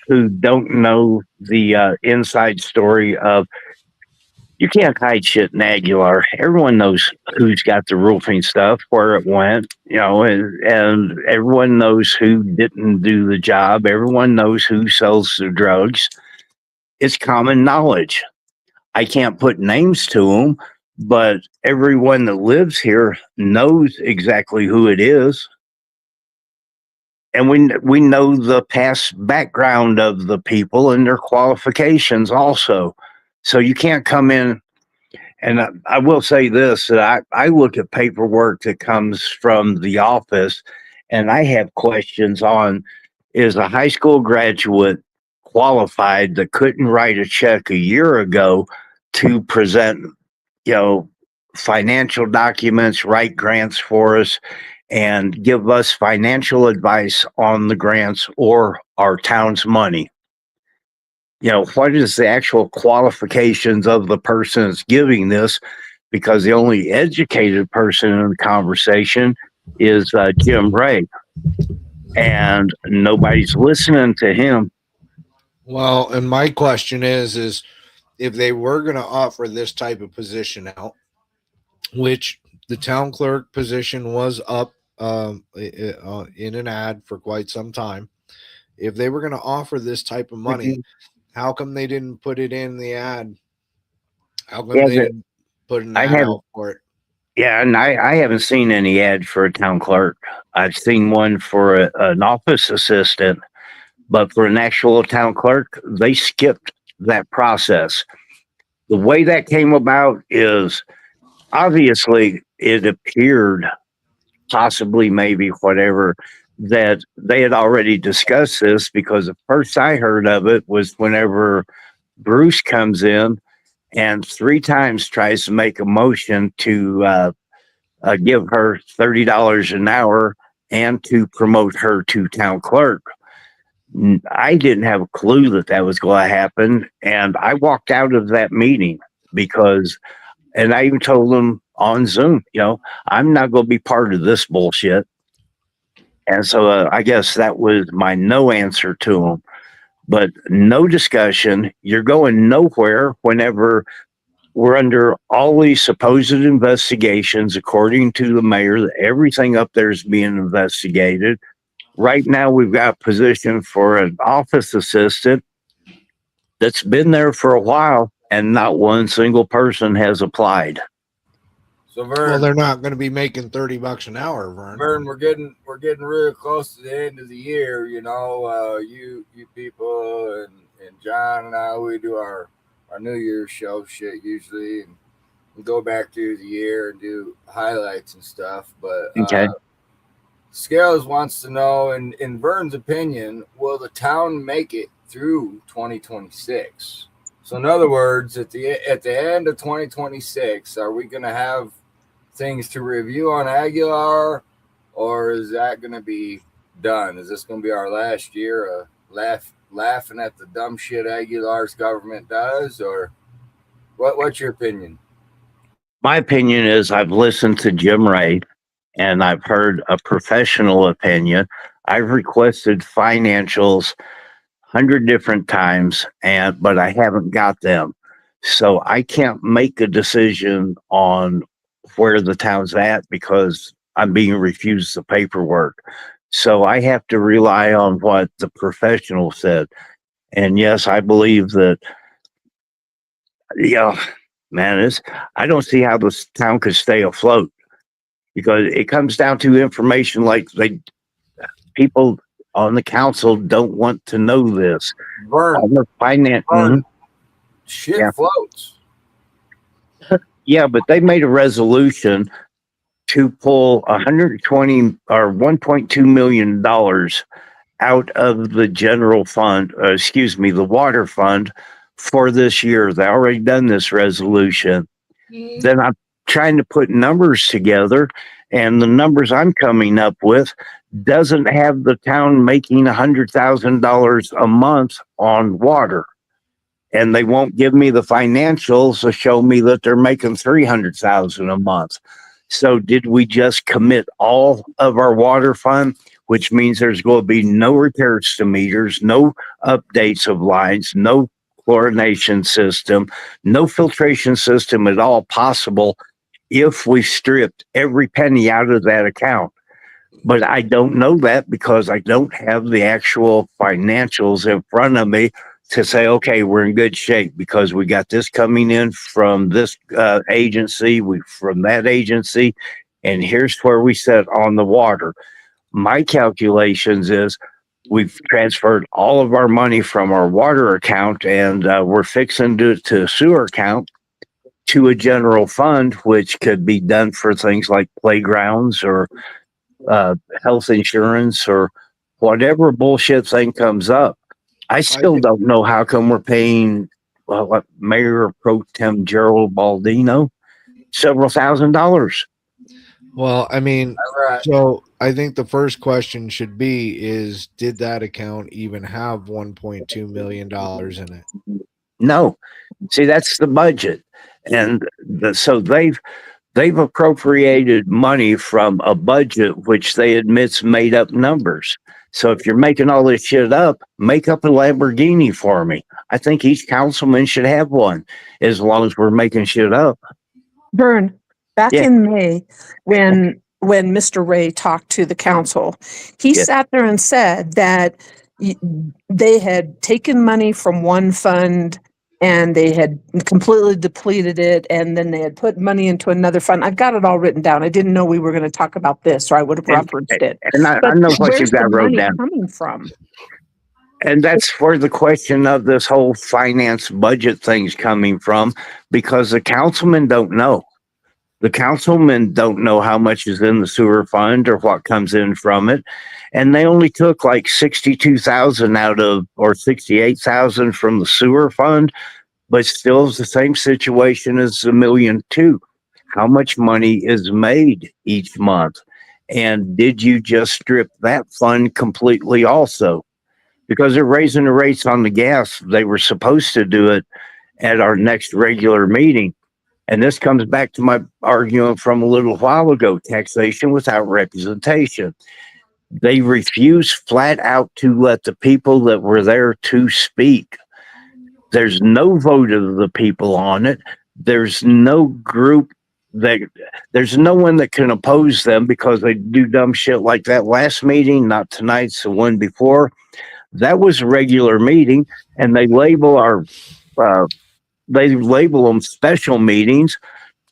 who don't know the inside story of you can't hide shit in Aguilar. Everyone knows who's got the roofing stuff, where it went, and everyone knows who didn't do the job. Everyone knows who sells the drugs. It's common knowledge. I can't put names to them, but everyone that lives here knows exactly who it is. And we know the past background of the people and their qualifications also. So you can't come in. And I will say this, that I look at paperwork that comes from the office, and I have questions on, is a high school graduate qualified that couldn't write a check a year ago to present, you know, financial documents, write grants for us, and give us financial advice on the grants or our town's money? What is the actual qualifications of the person that's giving this? Because the only educated person in the conversation is Jim Ray, and nobody's listening to him. Well, and my question is if they were going to offer this type of position out, which the town clerk position was up in an ad for quite some time, if they were going to offer this type of money, how come they didn't put it in the ad? How come they didn't put an ad out for it? Yeah, and I haven't seen any ad for a town clerk. I've seen one for an office assistant, but for an actual town clerk, they skipped that process. The way that came about is obviously it appeared, possibly, maybe, whatever, that they had already discussed this, because the first I heard of it was whenever Bruce comes in and 3 times tries to make a motion to give her $30 an hour and to promote her to town clerk. I didn't have a clue that that was going to happen, and I walked out of that meeting because, and I even told them on Zoom, I'm not going to be part of this bullshit. And so I guess that was my no answer to them. But no discussion. You're going nowhere whenever we're under all these supposed investigations, according to the mayor, that everything up there is being investigated. Right now, we've got a position for an office assistant that's been there for a while, and not one single person has applied. So Vern, well, they're not going to be making $30 an hour, Vern. Vern, we're getting real close to the end of the year. You people and John and I, we do our New Year's show shit usually, and we go back through the year and do highlights and stuff. But Okay. Scales wants to know, in Vern's opinion, will the town make it through 2026? So in other words, at the end of 2026, are we going to have things to review on Aguilar, or is that going to be done? Is this going to be our last year laughing at the dumb shit Aguilar's government does, or what's your opinion? My opinion is I've listened to Jim Ray, and I've heard a professional opinion. I've requested financials 100 different times, but I haven't got them. So I can't make a decision on where the town's at because I'm being refused the paperwork. So I have to rely on what the professional said. And yes, I believe that Yeah, man, I don't see how this town could stay afloat because it comes down to information like people on the council don't want to know this. Vern, On the finance, Vern, shit Yeah. floats. yeah, but they made a resolution to pull 120 or 1.2 million dollars out of the general fund, the water fund for this year. They already done this resolution. Then I'm trying to put numbers together, and the numbers I'm coming up with doesn't have the town making $100,000 a month on water. And they won't give me the financials to show me that they're making 300,000 a month. So did we just commit all of our water fund, which means there's going to be no repairs to meters, no updates of lines, no chlorination system, no filtration system at all possible if we stripped every penny out of that account. But I don't know that because I don't have the actual financials in front of me to say, okay, we're in good shape because we got this coming in from this agency, from that agency, and here's where we sit on the water. My calculations is we've transferred all of our money from our water account and we're fixing to sewer account to a general fund, which could be done for things like playgrounds or health insurance or whatever bullshit thing comes up. I still don't know how come we're paying what Mayor Pro Tem Gerald Baldino several $1,000s. Well, I mean, Right. so I think the first question should be is did that account even have $1.2 million in it? No, see that's the budget, and so they've appropriated money from a budget which they admit's made up numbers. So if you're making all this shit up, make up a Lamborghini for me. I think each councilman should have one, as long as we're making shit up. Vern, back Yeah. in May, when Mr. Ray talked to the council, he Yeah. sat there and said that they had taken money from one fund and they had completely depleted it, and then they had put money into another fund. I've got it all written down. I didn't know we were going to talk about this, or I would have referenced it. And I But know what where's you've the got wrote money down. coming from? And that's where the question of this whole finance budget thing's coming from, because the councilmen don't know. The councilmen don't know how much is in the sewer fund or what comes in from it. And they only took like 62,000 out of, or 68,000 from the sewer fund, but still it's the same situation as $1.2 million. How much money is made each month? And did you just strip that fund completely also? Because they're raising the rates on the gas. They were supposed to do it at our next regular meeting. And this comes back to my argument from a little while ago, taxation without representation. They refuse flat out to let the people that were there to speak. There's no vote of the people on it. There's no group there's no one that can oppose them because they do dumb shit like that last meeting, not tonight's, the one before. That was a regular meeting, and they label them special meetings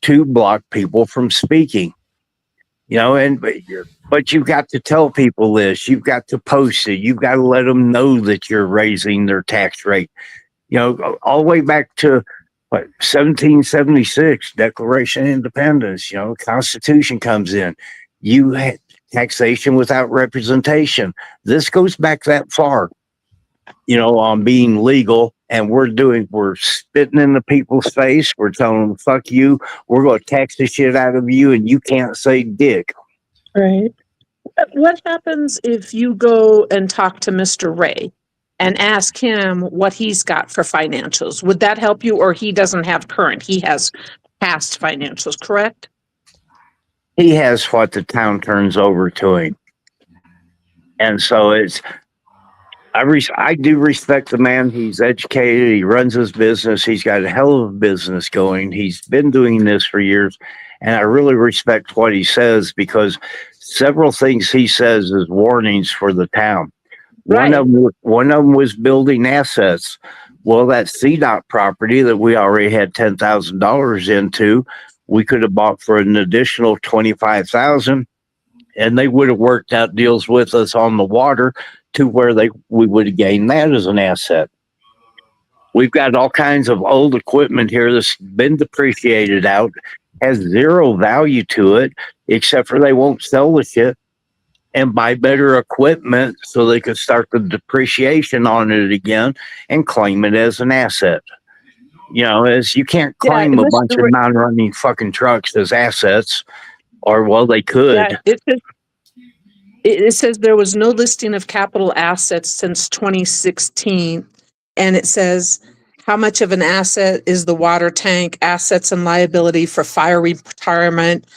to block people from speaking. But you've got to tell people this. You've got to post it. You've got to let them know that you're raising their tax rate. All the way back to 1776, Declaration of Independence. Constitution comes in. You had taxation without representation. This goes back that far. On being legal, and we're spitting in the people's face. We're telling them, fuck you. We're going to tax the shit out of you, and you can't say dick. Right. What happens if you go and talk to Mr. Ray and ask him what he's got for financials? Would that help you, or he doesn't have current? He has past financials, correct? He has what the town turns over to him. And so I do respect the man. He's educated. He runs his business. He's got a hell of a business going. He's been doing this for years. And I really respect what he says, because several things he says is warnings for the town. Right. One of them was building assets. Well, that CDOT property that we already had $10,000 into, we could have bought for an additional 25,000, and they would have worked out deals with us on the water to where we would have gained that as an asset. We've got all kinds of old equipment here that's been depreciated out, has zero value to it, except for they won't sell the shit and buy better equipment so they could start the depreciation on it again and claim it as an asset. You know, as you can't Yeah, claim a bunch of non-running fucking trucks as assets, or well, they could. It says there was no listing of capital assets since 2016. And it says, how much of an asset is the water tank, assets and liability for fire retirement,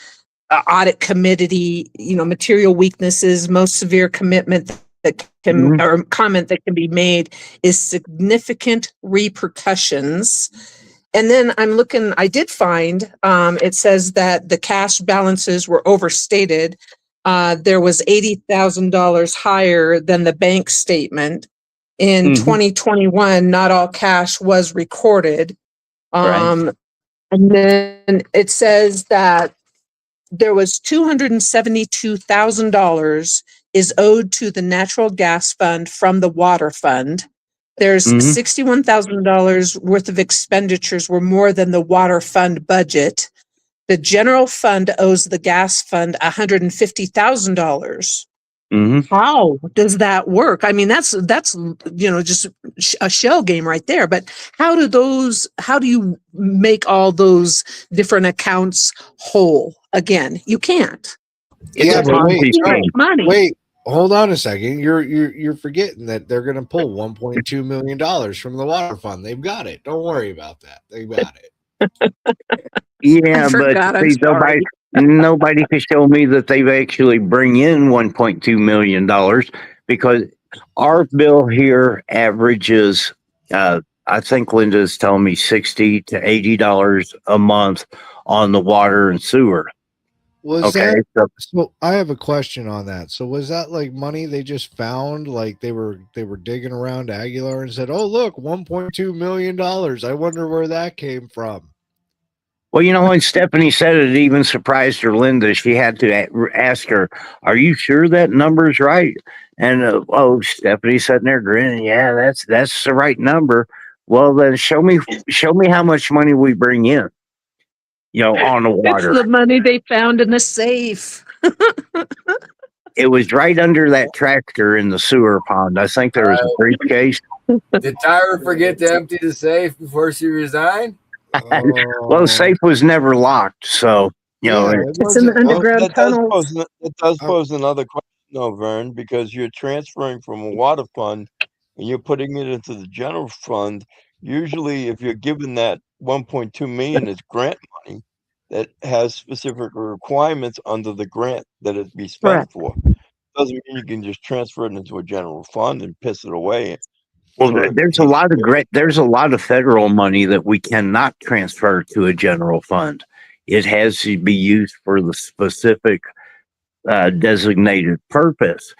audit committee, material weaknesses, most severe commitment that can, or comment that can be made is significant repercussions. And then I did find, it says that the cash balances were overstated. There was $80,000 higher than the bank statement. In 2021, not all cash was recorded. And then it says that there was $272,000 is owed to the natural gas fund from the water fund. There's $61,000 worth of expenditures were more than the water fund budget. The general fund owes the gas fund $150,000. How does that work? I mean, that's just a shell game right there. But how do you make all those different accounts whole again? You can't. Wait, hold on a second. You're forgetting that they're going to pull $1.2 million from the water fund. They've got it. Don't worry about that. They've got it. Yeah, but see, nobody can show me that they've actually bring in $1.2 million because our bill here averages, I think Linda's telling me $60 to $80 a month on the water and sewer. So I have a question on that. So was that like money they just found? Like they were digging around Aguilar and said, "Oh, look, $1.2 million. I wonder where that came from." Well, when Stephanie said it, even surprised her, Linda. She had to ask her, "Are you sure that number's right?" And Stephanie sitting there grinning. Yeah, that's the right number. Well, then show me how much money we bring in. On the water. It's the money they found in the safe. It was right under that tractor in the sewer pond. I think there was a briefcase. Did Tyra forget to empty the safe before she resigned? Well, the safe was never locked, so it's in the underground tunnel. It does pose another question, though, Vern, because you're transferring from a water fund and you're putting it into the general fund. Usually, if you're given that 1.2 million as grant money, that has specific requirements under the grant that it be spent for. Doesn't mean you can just transfer it into a general fund and piss it away. Well, there's a lot of federal money that we cannot transfer to a general fund. It has to be used for the specific designated purpose.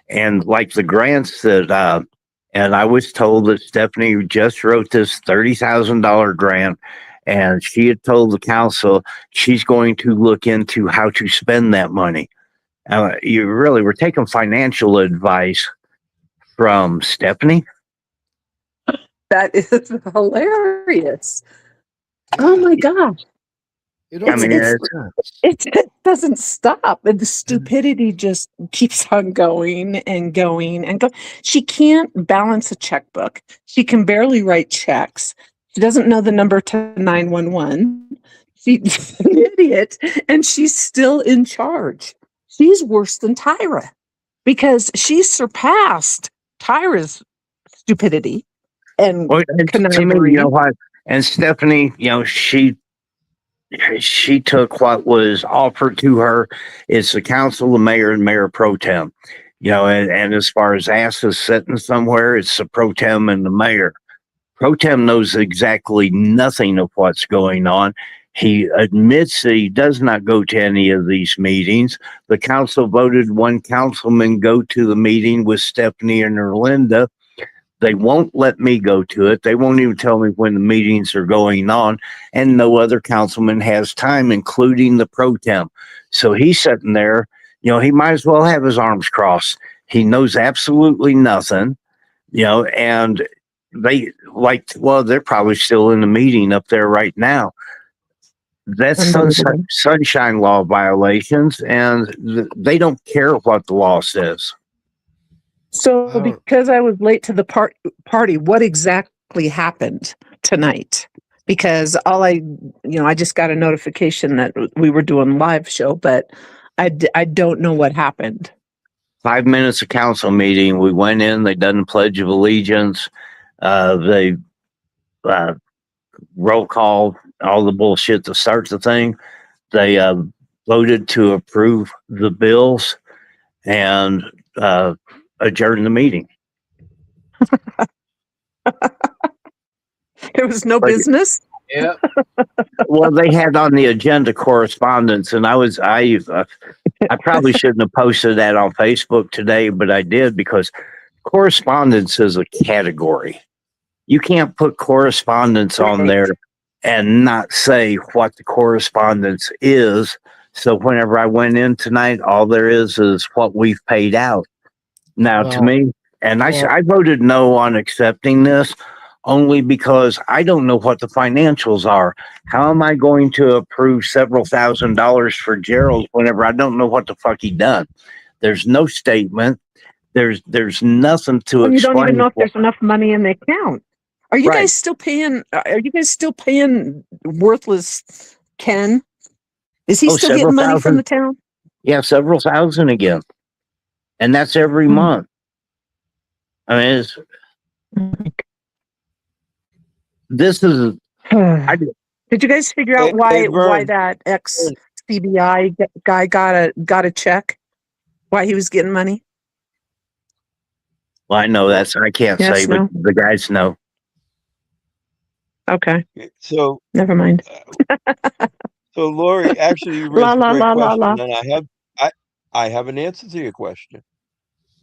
And like the grants that, and I was told that Stephanie just wrote this $30,000 grant, and she had told the council she's going to look into how to spend that money. You really were taking financial advice from Stephanie. That is hilarious. Oh my gosh. It doesn't stop. And the stupidity just keeps on going and going and go. She can't balance a checkbook. She can barely write checks. She doesn't know the number to 911. She's an idiot, and she's still in charge. She's worse than Tyra because she surpassed Tyra's stupidity. And to me, what? And Stephanie, she took what was offered to her. It's the council, the mayor, and mayor pro tem. And as far as asses sitting somewhere, it's the pro tem and the mayor. Pro tem knows exactly nothing of what's going on. He admits that he does not go to any of these meetings. The council voted one councilman go to the meeting with Stephanie and Erlinda. They won't let me go to it. They won't even tell me when the meetings are going on, and no other councilman has time, including the pro tem. So he's sitting there, he might as well have his arms crossed. He knows absolutely nothing, and they're probably still in the meeting up there right now. That's Unbelievable. sunshine law violations, and they don't care what the law says. So Oh. because I was late to the party, what exactly happened tonight? Because I just got a notification that we were doing live show, but I don't know what happened. 5 minutes of council meeting. We went in, they done the Pledge of Allegiance. They roll call, all the bullshit to start the thing. They voted to approve the bills and adjourn the meeting. There was no business. Yeah. Well, they had on the agenda correspondence, and I probably shouldn't have posted that on Facebook today, but I did because correspondence is a category. You can't put correspondence on Right. there and not say what the correspondence is. So whenever I went in tonight, all there is what we've paid out. Now, to me, and I voted no on accepting this only because I don't know what the financials are. How am I going to approve several $1,000s for Gerald whenever I don't know what the fuck he done? There's no statement. There's nothing to Well, you don't even explain. know if there's enough money in the account. Are you Right. guys still paying? Are you guys still paying worthless Ken? Is he still several getting money from thousand. the town? Yeah, several thousand again. And that's every Hmm. month. I mean, this is, Did you guys figure out Hey, why Vern. that ex CBI guy got a check? Why he was getting money? well, I know I can't Yes, say, but no? the guys know. Okay, So, never mind. so Lori, actually, you La raised a la great la la question, la. and I have an answer to your question.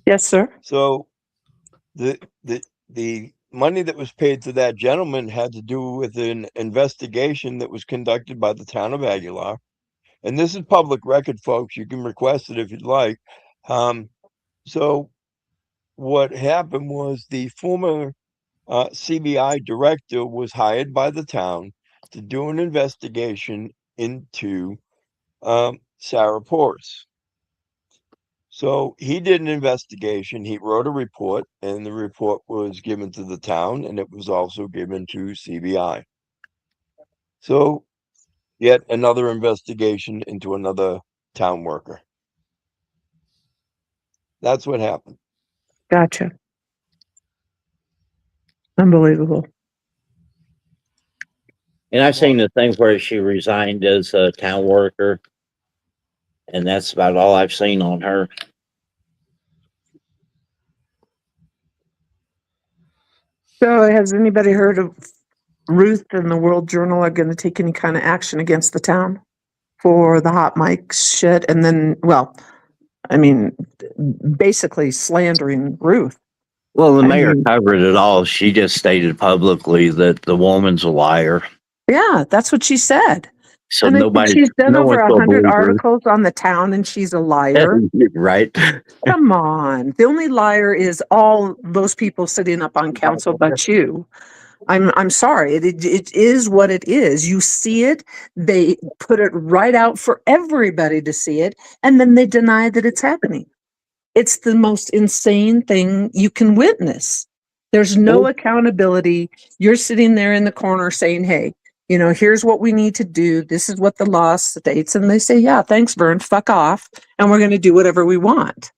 Yes, sir. So, the the money that was paid to that gentleman had to do with an investigation that was conducted by the town of Aguilar, and this is public record, folks. You can request it if you'd like. So, what happened was the former CBI director was hired by the town to do an investigation into Sarah Porras. So he did an investigation. He wrote a report, and the report was given to the town, and it was also given to CBI. So yet another investigation into another town worker. That's what happened. Gotcha. Unbelievable. And I've seen the thing where she resigned as a town worker. And that's about all I've seen on her. So, has anybody heard of Ruth and the World Journal are going to take any kind of action against the town for the hot mic shit? And then, well, I mean, basically slandering Ruth. Well, the I mayor mean- covered it all. She just stated publicly that the woman's a liar. Yeah, that's what she said. So And I think she's done no over one's gonna 100 believe her. articles on the town, and she's a liar. Right? Come on. The only liar is all those people sitting up on council but you. I'm sorry. It is what it is. You see it, they put it right out for everybody to see it, and then they deny that it's happening. It's the most insane thing you can witness. There's no accountability. You're sitting there in the corner saying, hey, here's what we need to do. This is what the law states. And they say, yeah, thanks, Vern, fuck off. And we're going to do whatever we want.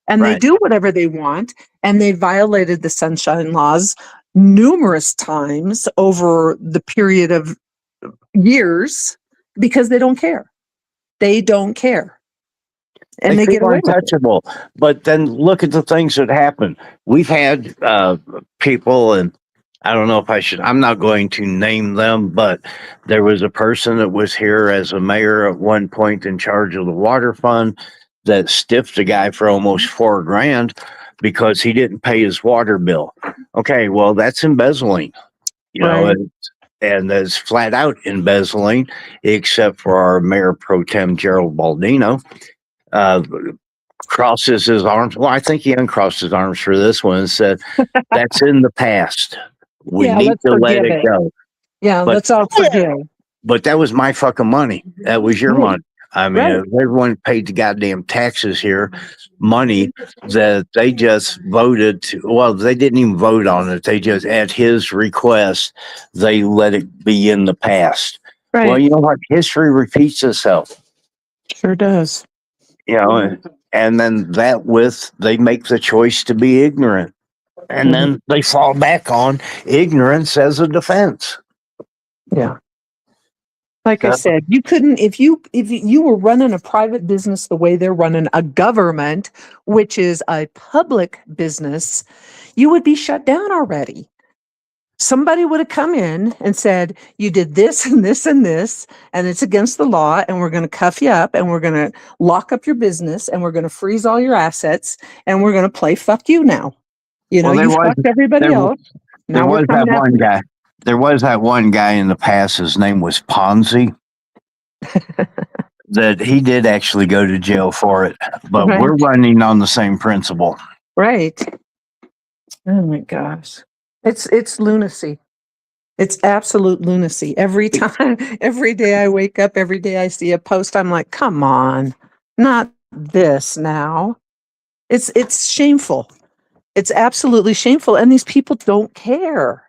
And they Right. do whatever they want. And they violated the sunshine laws numerous times over the period of years because they don't care. They don't care. And they get feel away with it. untouchable. But then look at the things that happen. We've had people, and I don't know if I'm not going to name them, but there was a person that was here as a mayor at one point in charge of the water fund that stiffed a guy for almost $4,000 because he didn't pay his water bill. Okay, well, that's embezzling, Right. and that's flat out embezzling, except for our Mayor Pro Tem Gerald Baldino. Uh, crosses his arms. Well, I think he uncrossed his arms for this one and said, "That's in the past. We Yeah, need let's to let forgive it it. go." Yeah, But let's all forgive. that was my fucking money. That was your Right. money. I mean, Right. if everyone paid the goddamn taxes here, money that they just voted to. Well, they didn't even vote on it. They just, at his request, they let it be in the past. Well, Right. you know what? History repeats itself. Sure does. You know, and then they make the choice to be ignorant, and Mhm. then they fall back on ignorance as a defense. Yeah. Like I So, said, you couldn't if you were running a private business the way they're running a government, which is a public business, you would be shut down already. Somebody would have come in and said, you did this and this and this, and it's against the law, and we're going to cuff you up, and we're going to lock up your business, and we're going to freeze all your assets, and we're going to play fuck you now. You know, well, you fucked everybody there, else. there Now we're was that coming after one you. guy. There was that one guy in the past. His name was Ponzi. That he did actually go to jail for it, but Right. we're running on the same principle. Right. Oh my gosh. It's lunacy. It's absolute lunacy. Every time, every day I wake up, every day I see a post, I'm like, come on, not this now. It's shameful. It's absolutely shameful. And these people don't care.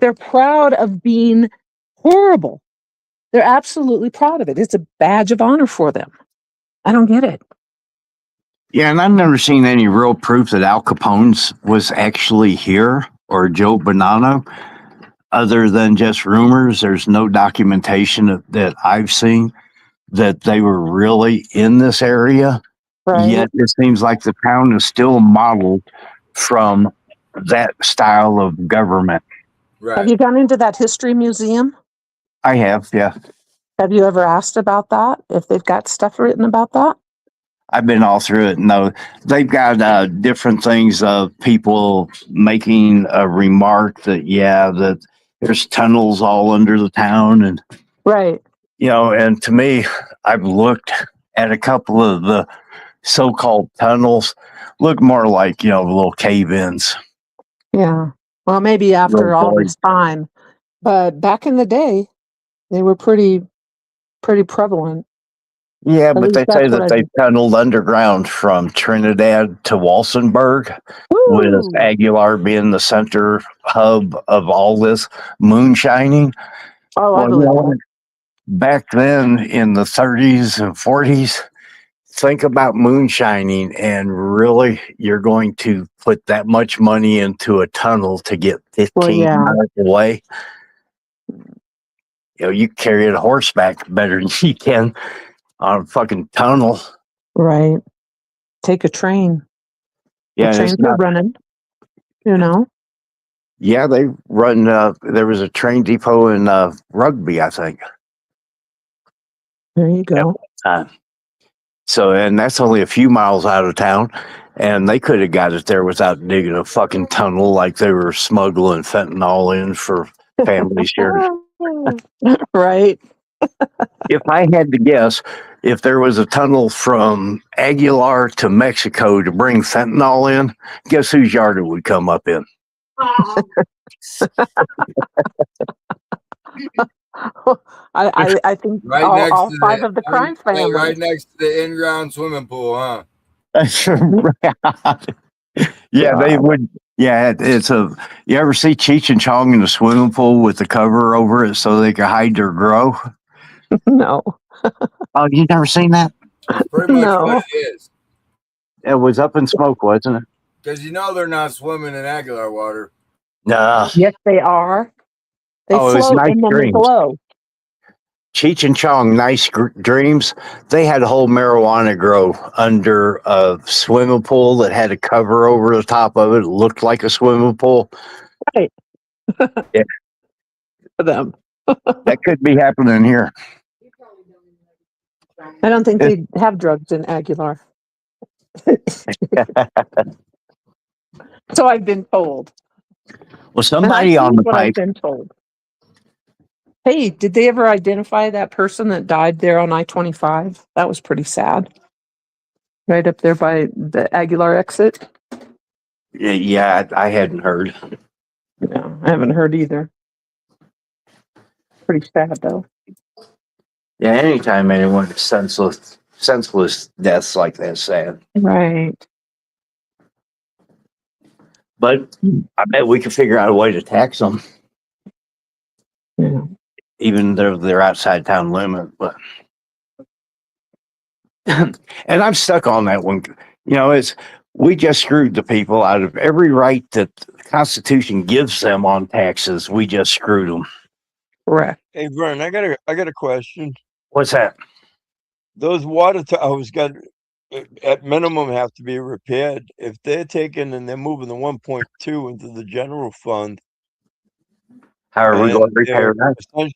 They're proud of being horrible. They're absolutely proud of it. It's a badge of honor for them. I don't get it. Yeah, and I've never seen any real proof that Al Capone's was actually here or Joe Bonanno, other than just rumors. There's no documentation that I've seen that they were really in this area. Right. Yet it seems like the town is still modeled from that style of government. Have Right. you gone into that history museum? I have, yeah. Have you ever asked about that? If they've got stuff written about that? I've been all through it. No, they've got different things of people making a remark that, yeah, that there's tunnels all under the town. And, Right. and to me, I've looked at a couple of the so called tunnels, look more like, little cave ins. Yeah. Well, maybe after all this time, but back in the day, they were pretty prevalent. Yeah, At but least they say that's what that they tunneled underground from Trinidad to Walsenburg, with Woo! Aguilar being the center hub of all this moonshining. Oh, I Well, believe that. back then in the 30s and 40s, think about moonshining, and really, you're going to put that much money into a tunnel to get Well, 15 yeah. miles away. You carry it horseback better than you can on a fucking tunnel. Right. Take a train. The Yeah, and it's trains are not. running, you know? Yeah, they run. There was a train depot in Rugby, I think. There you go. Uh, so, and that's only a few miles out of town, and they could have got it there without digging a fucking tunnel like they were smuggling fentanyl in for families here. Right. If I had to guess, if there was a tunnel from Aguilar to Mexico to bring fentanyl in, guess whose yard it would come up in? I think Right all, next all to five the of the crime families. right next to the in-ground swimming pool, huh? Yeah, they would. Yeah, it's a. You ever see Cheech and Chong in the swimming pool with the cover over it so they can hide their grow? No. Oh, you never seen that? That's pretty much what it is. It was Up in Smoke, wasn't it? Because they're not swimming in Aguilar water. No. Yes, they are. They It was float Nice and then they Dreams. glow. Cheech and Chong, Dreams. They had a whole marijuana grow under a swimming pool that had a cover over the top of it. It looked like a swimming pool. Right. Yeah. For them. That could be happening here. I don't think they have drugs in Aguilar. So I've been told. Well, somebody on That's the what I've pipe, been told. Hey, did they ever identify that person that died there on I-25? That was pretty sad. Right up there by the Aguilar exit. yeah, I hadn't heard. No, I haven't heard either. Pretty sad though. Yeah, anytime anyone senseless deaths like that, sad. Right. But I bet we could figure out a way to tax them, Yeah. even though they're outside town limit. But and I'm stuck on that one. You know, it's we just screwed the people out of every right that the Constitution gives them on taxes. We just screwed them. Correct. Hey, Vern, I got a question. What's that? Those water towers got at minimum have to be repaired. If they're taking and they're moving the 1.2 into the general fund, How are we going and to repair that?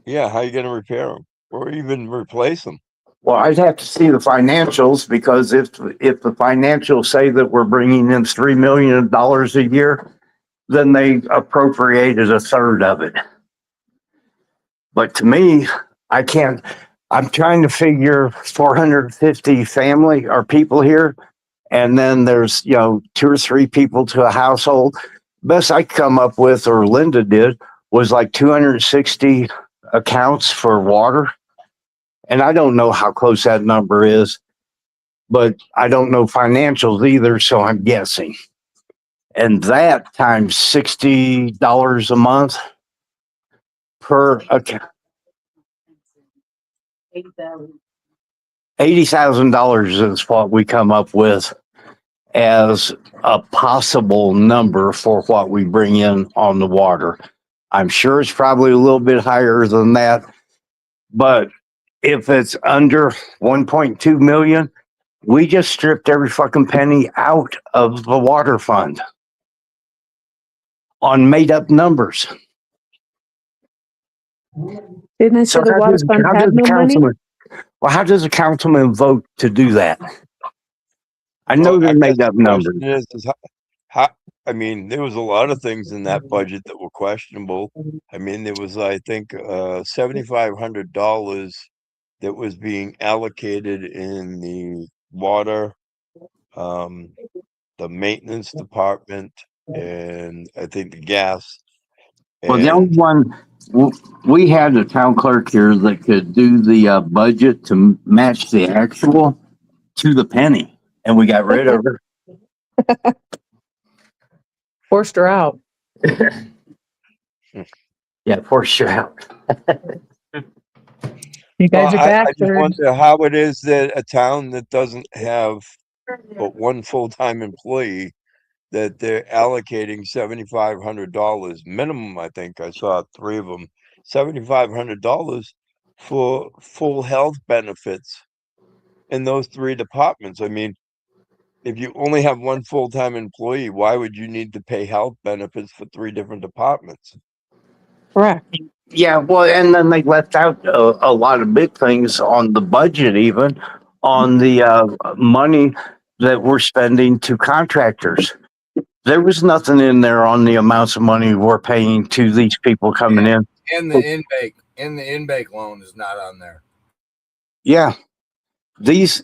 yeah, how you going to repair them or even replace them? Well, I'd have to see the financials because if the financials say that we're bringing in $3 million a year, then they appropriated a third of it. But to me, I can't. I'm trying to figure 450 family or people here, and then there's 2 or 3 people to a household. Best I could come up with, or Linda did, was like 260 accounts for water. And I don't know how close that number is, but I don't know financials either, so I'm guessing. And that times $60 a month per account, $80,000 is what we come up with as a possible number for what we bring in on the water. I'm sure it's probably a little bit higher than that, but if it's under 1.2 million, we just stripped every fucking penny out of the water fund on made up numbers. Didn't I say So the water fund how had does the no money? councilman, well, how does a councilman vote to do that? I know Well, they're I guess made up the numbers. question is how, I mean, there was a lot of things in that budget that were questionable. I mean, there was, I think, $7,500 that was being allocated in the water, the maintenance department, and I think the gas. Well, the only And one, we had a town clerk here that could do the budget to match the actual to the penny, and we got rid of her. Forced her out. Yeah, for sure. You guys well, are I just bastards. wonder how it is that a town that doesn't have but one full-time employee that they're allocating $7,500 minimum. I think I saw 3 of them, $7,500 for full health benefits in those 3 departments. I mean, if you only have one full-time employee, why would you need to pay health benefits for 3 different departments? Correct. Yeah, well, and then they left out a lot of big things on the budget, even on the money that we're spending to contractors. There was nothing in there on the amounts of money we're paying to these people coming in. And the in-bake loan is not on there. Yeah, these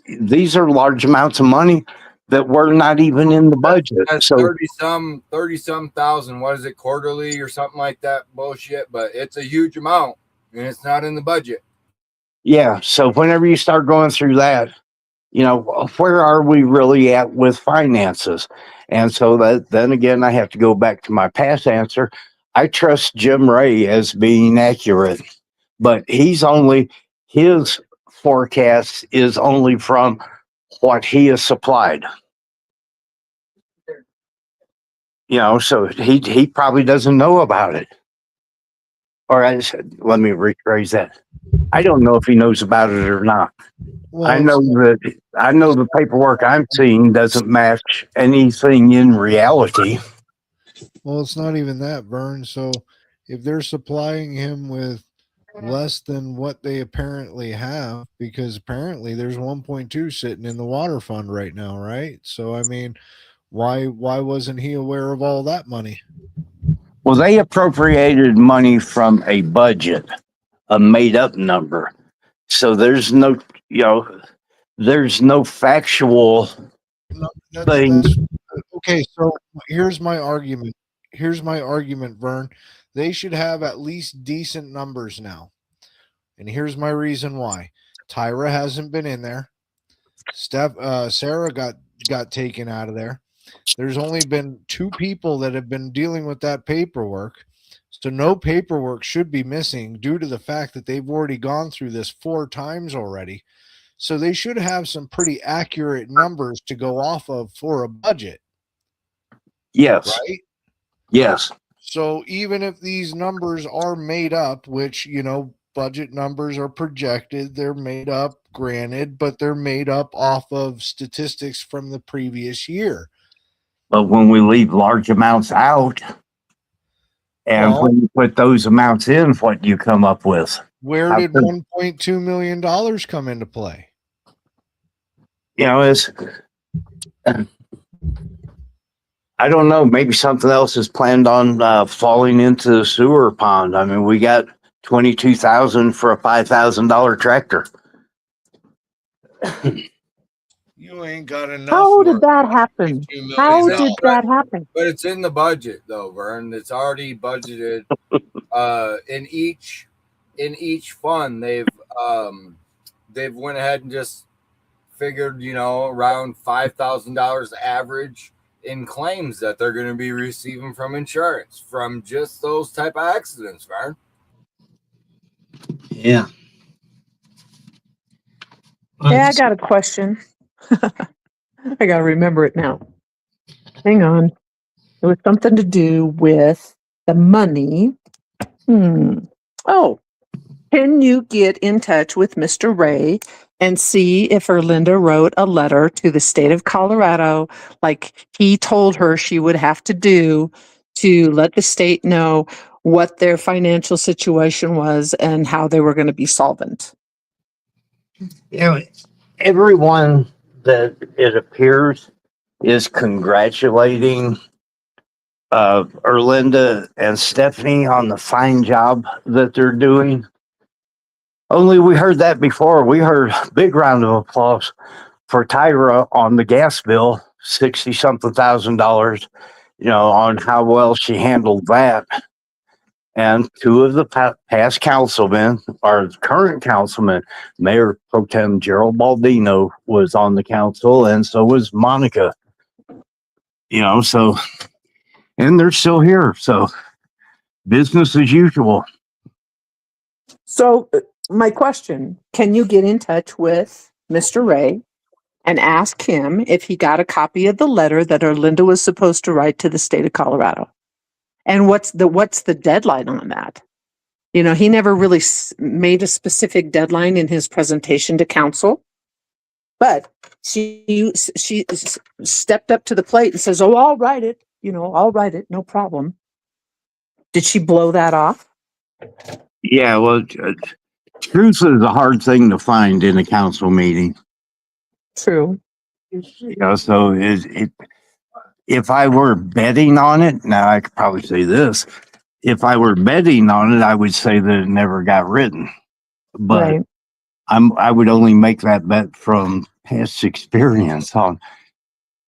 are large amounts of money that were not even in the budget. That's So 30 some thousand. What is it, quarterly or something like that bullshit? But it's a huge amount and it's not in the budget. yeah, so whenever you start going through that, where are we really at with finances? And so that then again, I have to go back to my past answer. I trust Jim Ray as being accurate, but his forecast is only from what he has supplied. So he probably doesn't know about it. Or let me rephrase that. I don't know if he knows about it or not. Well, I know the paperwork I'm seeing doesn't match anything in reality. well, it's not even that, Vern. So if they're supplying him with less than what they apparently have, because apparently there's 1.2 sitting in the water fund right now, right? So I mean, Why wasn't he aware of all that money? Well, they appropriated money from a budget, a made up number. So there's no, you know, there's no factual No, thing. that's okay. So here's my argument. Here's my argument, Vern. They should have at least decent numbers now. And here's my reason why. Tyra hasn't been in there. Sarah got taken out of there. There's only been 2 people that have been dealing with that paperwork. So no paperwork should be missing due to the fact that they've already gone through this 4 times already. So they should have some pretty accurate numbers to go off of for a budget, Yes, right? yes. So even if these numbers are made up, which, budget numbers are projected, they're made up, granted, but they're made up off of statistics from the previous year. But when we leave large amounts out, and Well, when you put those amounts in, what do you come up with? where How did could- $1.2 million come into play? It's, I don't know, maybe something else is planned on falling into the sewer pond. I mean, we got 22,000 for a $5,000 tractor. You ain't got enough. How for did that happen? $1.2 How million. did that happen? But it's in the budget though, Vern. It's already budgeted. In each fund, they've went ahead and just figured, around $5,000 average in claims that they're going to be receiving from insurance from just those type of accidents, Vern. Yeah. Yeah, I got a question. I got to remember it now. Hang on. It was something to do with the money. Oh, can you get in touch with Mr. Ray and see if Erlinda wrote a letter to the state of Colorado, like he told her she would have to do, to let the state know what their financial situation was and how they were going to be solvent? Everyone that it appears is congratulating Erlinda and Stephanie on the fine job that they're doing. Only we heard that before. We heard a big round of applause for Tyra on the gas bill, 60 something $1,000, on how well she handled that. And 2 of the past councilmen, our current councilman, Mayor Pro Tem Gerald Baldino, was on the council, and so was Monica. So, and they're still here. So, business as usual. So my question, can you get in touch with Mr. Ray and ask him if he got a copy of the letter that Erlinda was supposed to write to the state of Colorado? And what's the deadline on that? He never really made a specific deadline in his presentation to council, but she stepped up to the plate and says, "Oh, I'll write it. I'll write it. No problem." Did she blow that off? Yeah, well, truth is a hard thing to find in a council meeting. True. So if I were betting on it, now I could probably say this. If I were betting on it, I would say that it never got written. But Right. I would only make that bet from past experience on,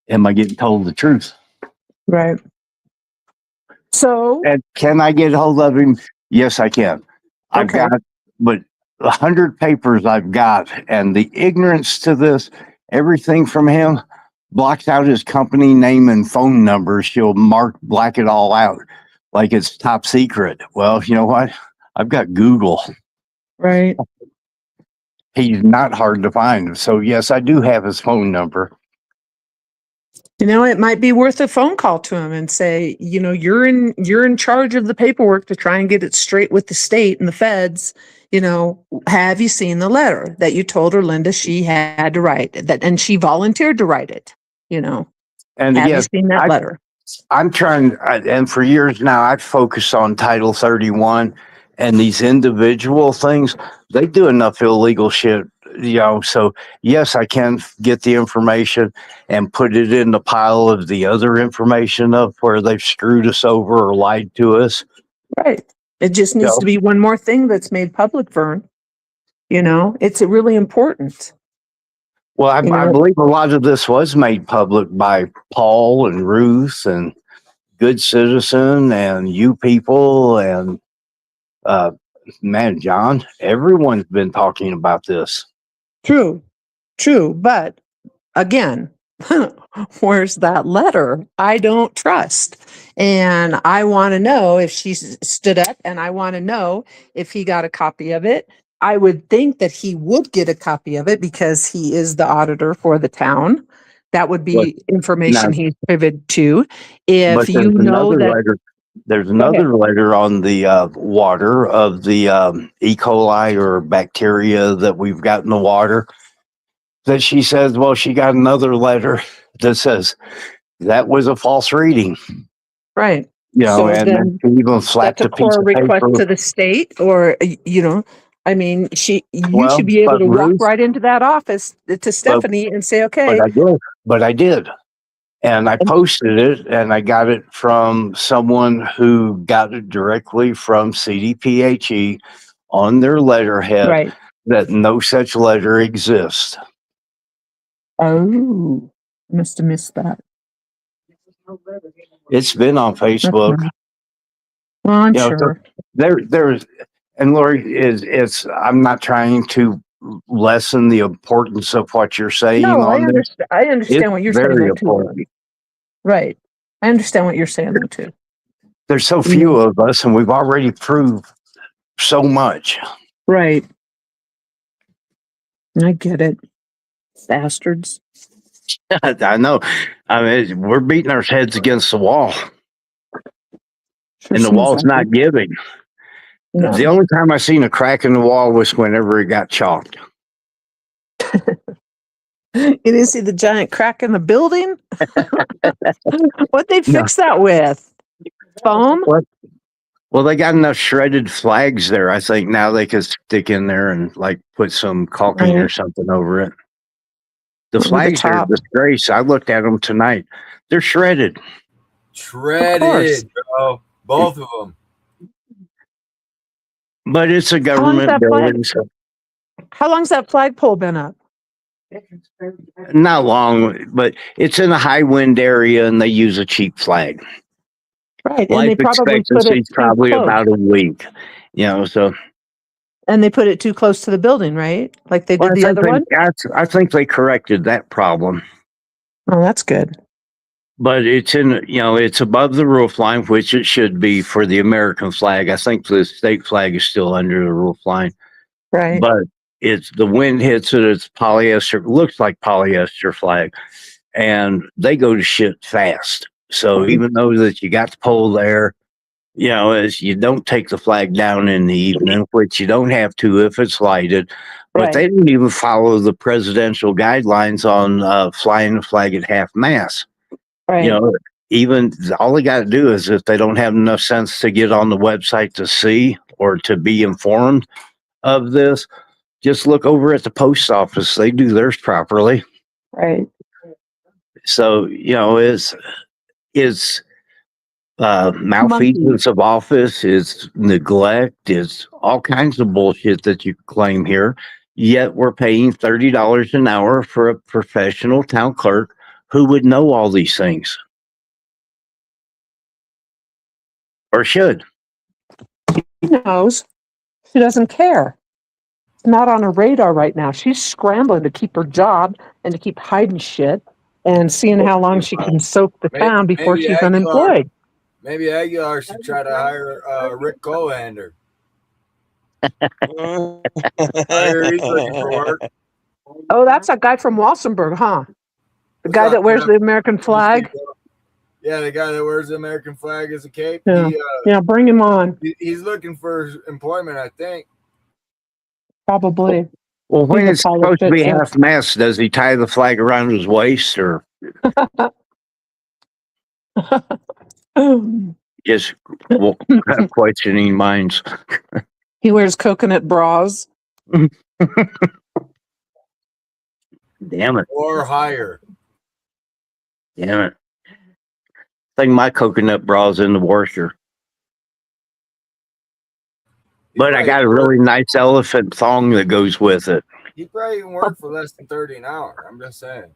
am I getting told the truth? Right. So, And can I get hold of him? Yes, I can. I've Okay. got, but 100 papers I've got, and the ignorance to this, everything from him blocks out his company name and phone number. She'll black it all out like it's top secret. Well, you know what? I've got Google. right. He's not hard to find. So yes, I do have his phone number. It might be worth a phone call to him and say, you're in charge of the paperwork to try and get it straight with the state and the feds. Have you seen the letter that you told Erlinda she had to write that, and she volunteered to write it? And Have you again, seen that letter? I'm trying, and for years now, I've focused on Title 31 and these individual things. They do enough illegal shit so yes, I can get the information and put it in the pile of the other information of where they've screwed us over or lied to us. Right. It just You needs know, to be one more thing that's made public, Vern. It's really important. well, You I know, believe a lot of this was made public by Paul and Ruth and Good Citizen and you people and uh, man, John. Everyone's been talking about this. true, true. But again, where's that letter? I don't trust. And I want to know if she stood up, and I want to know if he got a copy of it. I would think that he would get a copy of it because he is the auditor for the town. That would But be information now, he's privy to. but If you there's know another that, letter. There's go ahead. another letter on the water of the E. coli or bacteria that we've got in the water that she says, well, she got another letter that says that was a false reading, Right. So and then then she even that's slapped a a piece core of request paper. to the state, or, I mean, you Well, should be able but to walk Ruth, right into that office to but, Stephanie and say, but okay. I did, but I did. And I And- posted it and I got it from someone who got it directly from CDPHE on their letterhead Right. that no such letter exists. Oh, must have missed that. It's been on That's Facebook. fine. Well, I'm So sure. there's, and Lori, it's, I'm not trying to lessen the importance of what you're saying No, I on this. understand. I It's understand what you're saying very though too. important. Lauren. Right. I understand what you're saying though too. There's so You few know, of us and we've already proved so much. right. I get it. Bastards. I know. I mean, we're beating our heads against the wall, Sure and the seems wall's like not it. giving. The No. only time I seen a crack in the wall was whenever it got chalked. You didn't see the giant crack in the building? What'd they No. fix that with? Foam? What? Well, they got enough shredded flags there. I think now they could stick in there and like put some caulking or Right. something over it. The Over the flags are a top. disgrace. I looked at them tonight. They're shredded. Of course. Shredded, bro. Both of them. But it's a How long's government that flag? building, so How long's that flagpole been up? not long. But it's in a high wind area, and they use a cheap flag. Right. And Life they probably put expectancy it is too probably close. about a week. So And they put it too close to the building, right? Like they well, did the other one? I think they corrected that problem. Oh, that's good. But it's it's above the roof line, which it should be for the American flag. I think the state flag is still under the roof line. Right. But it's the wind hits it, it's polyester, looks like polyester flag. And they go to shit fast. So even though that you got the pole there, as you don't take the flag down in the evening, which you don't have to if it's lighted. But Right. they didn't even follow the presidential guidelines on flying the flag at half mast. Right. Even all they got to do is if they don't have enough sense to get on the website to see or to be informed of this, just look over at the post office. They do theirs properly. Right. So, it's malfeasance of office, it's neglect, it's all kinds of bullshit that you claim here. Yet we're paying $30 an hour for a professional town clerk who would know all these things. Or should. She knows. She doesn't care. It's not on her radar right now. She's scrambling to keep her job and to keep hiding shit and seeing how long she can soak the town before Maybe she's unemployed. Maybe Aguilar should try to hire Rick Colander. He's looking for work. Oh, that's that guy from Walsenburg, huh? The guy that wears the American flag? Yeah, the guy that wears the American flag as a cape. Yeah. Yeah, bring him on. He's looking for employment, I think. Probably. Well, when He's a it's supposed to be politician. half mast, does he tie the flag around his waist or just questioning minds? He wears coconut bras. Damn it. or higher. Damn it. I think my coconut bra's in the washer. But I got a really nice elephant thong that goes with it. He probably even worked for less than 30 an hour. I'm just saying.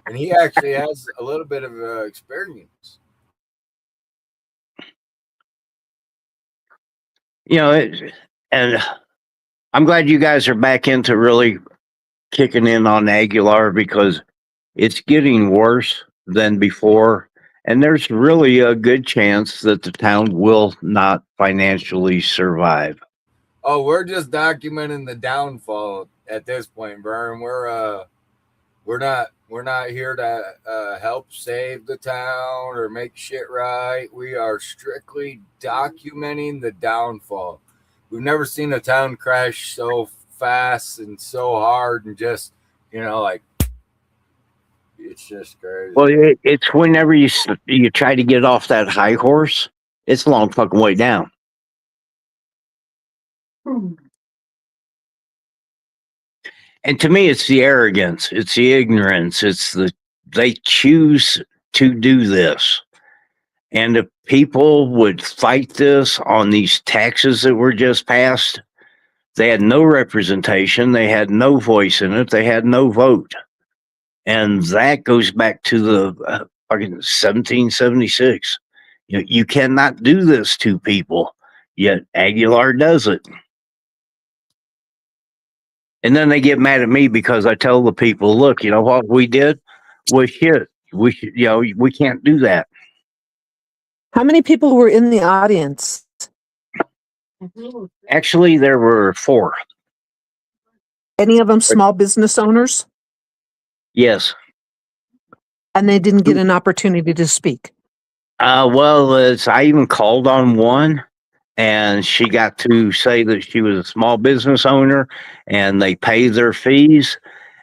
And he actually has a little bit of experience. You know, and I'm glad you guys are back into really kicking in on Aguilar because it's getting worse than before. And there's really a good chance that the town will not financially survive. Oh, we're just documenting the downfall at this point, Vern. We're not here to help save the town or make shit right. We are strictly documenting the downfall. We've never seen a town crash so fast and so hard and just, like, it's just crazy. Well, it's whenever you try to get off that high horse, it's a long fucking way down. And to me, it's the arrogance, it's the ignorance, they choose to do this. And if people would fight this on these taxes that were just passed, they had no representation, they had no voice in it, they had no vote. And that goes back to the fucking 1776. You cannot do this to people, yet Aguilar does it. And then they get mad at me because I tell the people, look, you know what we did was shit. We can't do that. How many people were in the audience? Actually, there were 4. Any of them small business owners? Yes. And they didn't get an opportunity to speak. Well, I even called on one, and she got to say that she was a small business owner, and they pay their fees.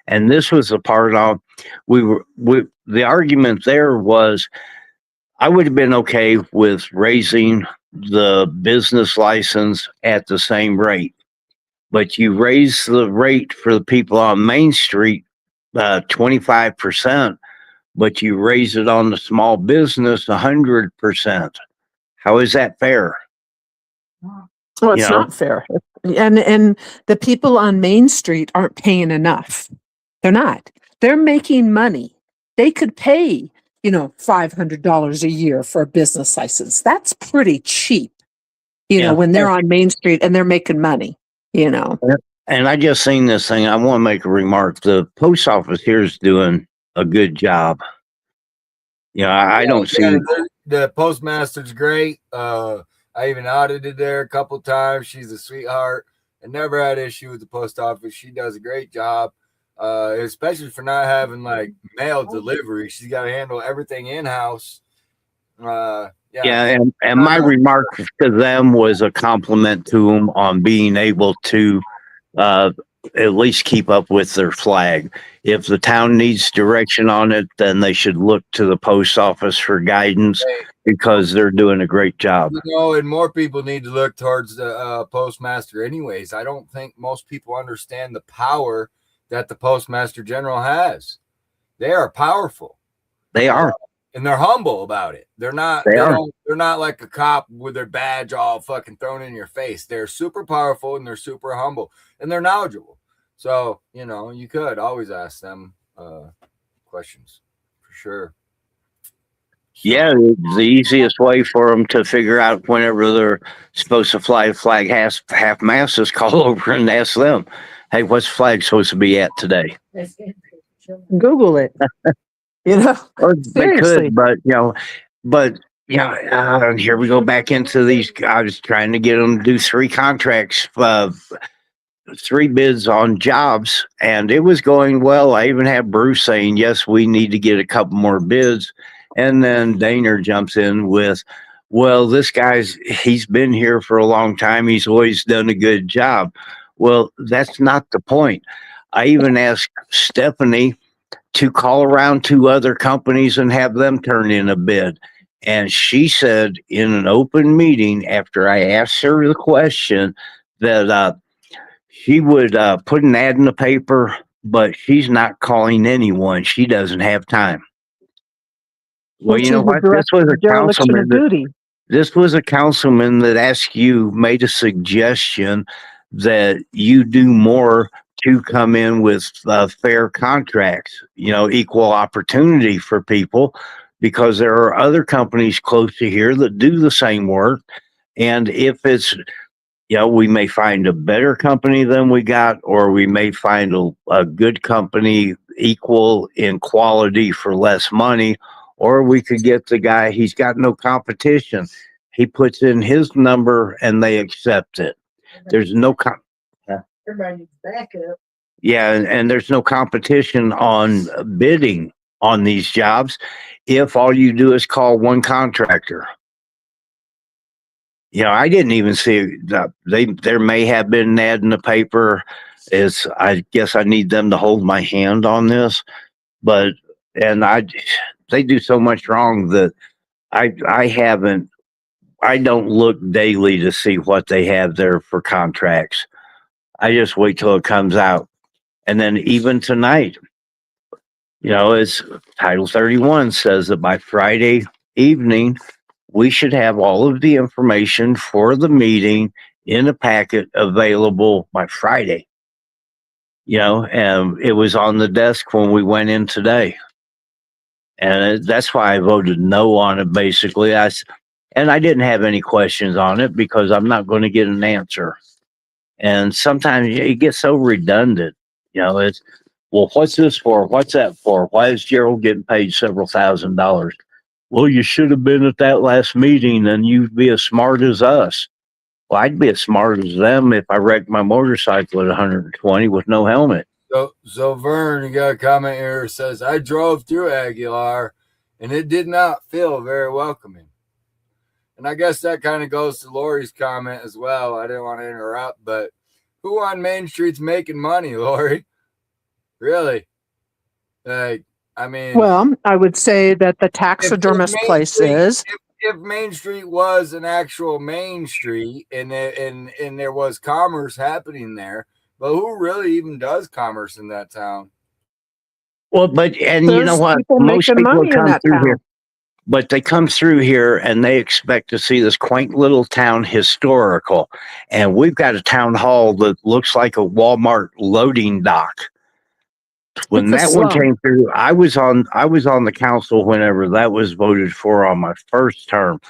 And this was the part on the argument there was I would have been okay with raising the business license at the same rate, but you raise the rate for the people on Main Street 25%, but you raise it on the small business 100%. How is that fair? Well, it's not fair. And the people on Main Street aren't paying enough. They're not. They're making money. They could pay, $500 a year for a business license. That's pretty cheap, when they're on Main Street and they're making money, And I just seen this thing. I want to make a remark. The post office here is doing a good job. I don't see the postmaster's great. I even audited there a couple times. She's a sweetheart and never had issue with the post office. She does a great job, especially for not having like mail delivery. She's got to handle everything in house. And my remark to them was a compliment to them on being able to at least keep up with their flag. If the town needs direction on it, then they should look to the post office for guidance because they're doing a great job. And more people need to look towards the postmaster anyways. I don't think most people understand the power that the postmaster general has. They are powerful. They are. And they're humble about it. They're not. They're not like a cop with their badge all fucking thrown in your face. They're super powerful and they're super humble and they're knowledgeable. So you could always ask them questions for sure. So, yeah, the easiest way for them to figure out whenever they're supposed to fly the flag half mast is call over and ask them, "Hey, what's the flag supposed to be at today?" Google it. Or they could, but here we go back into these. I was trying to get them to do 3 contracts, 3 bids on jobs, and it was going well. I even had Bruce saying, yes, we need to get a couple more bids. And then Daner jumps in with, well, this he's been here for a long time. He's always done a good job. Well, that's not the point. I even asked Stephanie to call around 2 other companies and have them turn in a bid. And she said in an open meeting after I asked her the question that she would put an ad in the paper, but she's not calling anyone. She doesn't have time. Well, Which you know is a what? direct dereliction of duty. This was a councilman that asked you, made a suggestion that you do more to come in with fair contracts, equal opportunity for people, because there are other companies close to here that do the same work. And if it's, we may find a better company than we got, or we may find a good company equal in quality for less money, or we could get the guy, he's got no competition. He puts in his number and they accept it. There's no Everybody's backup. yeah, and there's no competition on bidding on these jobs if all you do is call one contractor. I didn't even see that there may have been an ad in the paper. I guess I need them to hold my hand on this, but they do so much wrong that I don't look daily to see what they have there for contracts. I just wait till it comes out. And then even tonight, it's Title 31 says that by Friday evening, we should have all of the information for the meeting in a packet available by Friday. And it was on the desk when we went in today. And that's why I voted no on it, basically. And I didn't have any questions on it because I'm not going to get an answer. And sometimes it gets so redundant. It's, well, what's this for? What's that for? Why is Gerald getting paid several $1,000s? Well, you should have been at that last meeting and you'd be as smart as us. Well, I'd be as smart as them if I wrecked my motorcycle at 120 with no helmet. So Vern, you got a comment here that says, I drove through Aguilar and it did not feel very welcoming. And I guess that kind of goes to Lori's comment as well. I didn't want to interrupt, but who on Main Street's making money, Lori? Really? Well, I would say that the taxidermist place is. If Main Street was an actual Main Street and there was commerce happening there, but who really even does commerce in that town? Well, you know what? Most people come through here, but they come through here and they expect to see this quaint little town historical. And we've got a town hall that looks like a Walmart loading dock. When that one came through, I was on the council whenever that was voted for on my first term.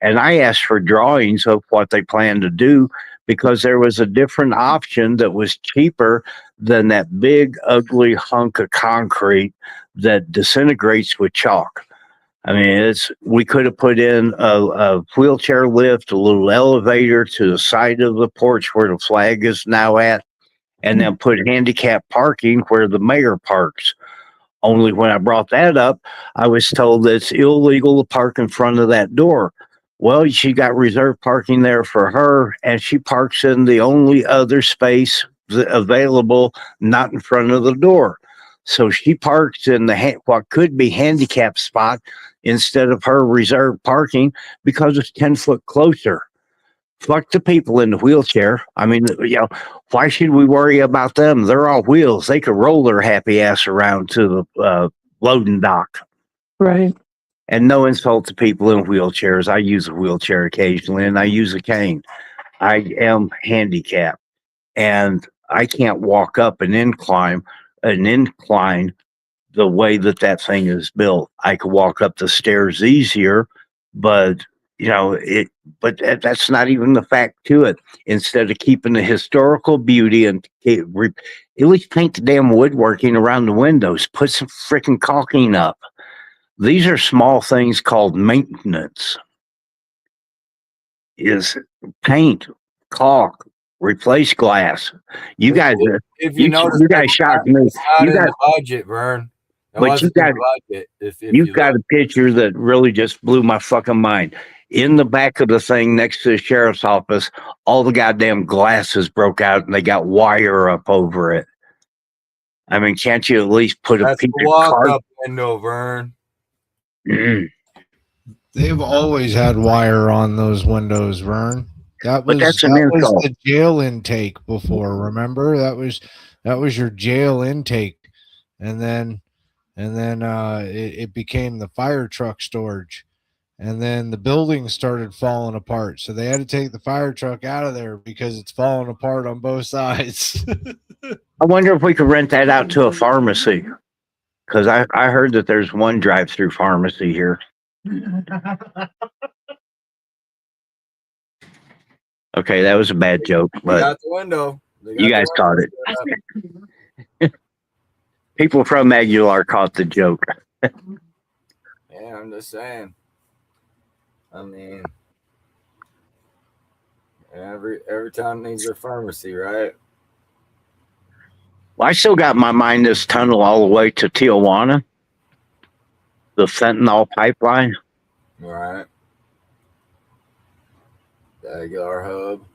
And I asked for drawings of what they plan to do because there was a different option that was cheaper than that big, ugly hunk of concrete that disintegrates with chalk. I mean, we could have put in a wheelchair lift, a little elevator to the side of the porch where the flag is now at, and then put handicap parking where the mayor parks. Only when I brought that up, I was told that it's illegal to park in front of that door. Well, she got reserved parking there for her, and she parks in the only other space available, not in front of the door. So she parks in what could be handicap spot instead of her reserved parking because it's 10 foot closer. Fuck the people in the wheelchair. I mean, why should we worry about them? They're all wheels. They could roll their happy ass around to the loading dock. Right. And no insult to people in wheelchairs. I use a wheelchair occasionally and I use a cane. I am handicapped and I can't walk up an incline the way that thing is built. I could walk up the stairs easier, but but that's not even the fact to it. Instead of keeping the historical beauty and at least paint the damn woodworking around the windows, put some freaking caulking up. These are small things called maintenance. Is paint, caulk, replace glass. You guys, if you notice, you guys shocked me. Not in the budget, Vern. But you've got a picture that really just blew my fucking mind. In the back of the thing next to the sheriff's office, all the goddamn glasses broke out and they got wire up over it. I mean, can't you at least put a piece of walk-up window, Vern? They've always had wire on those windows, Vern. That was the jail intake before. Remember, that was That was your jail intake. And then it became the fire truck storage. And then the building started falling apart. So they had to take the fire truck out of there because it's falling apart on both sides. I wonder if we could rent that out to a pharmacy. Because I heard that there's one drive-through pharmacy here. Okay, that was a bad joke, They but got the window. They got you the guys caught window it. set up. People from Aguilar caught the joke. Yeah, I'm just saying. I mean, every town needs their pharmacy, right? Well, I still got in my mind this tunnel all the way to Tijuana, the fentanyl pipeline. Right. The Aguilar hub.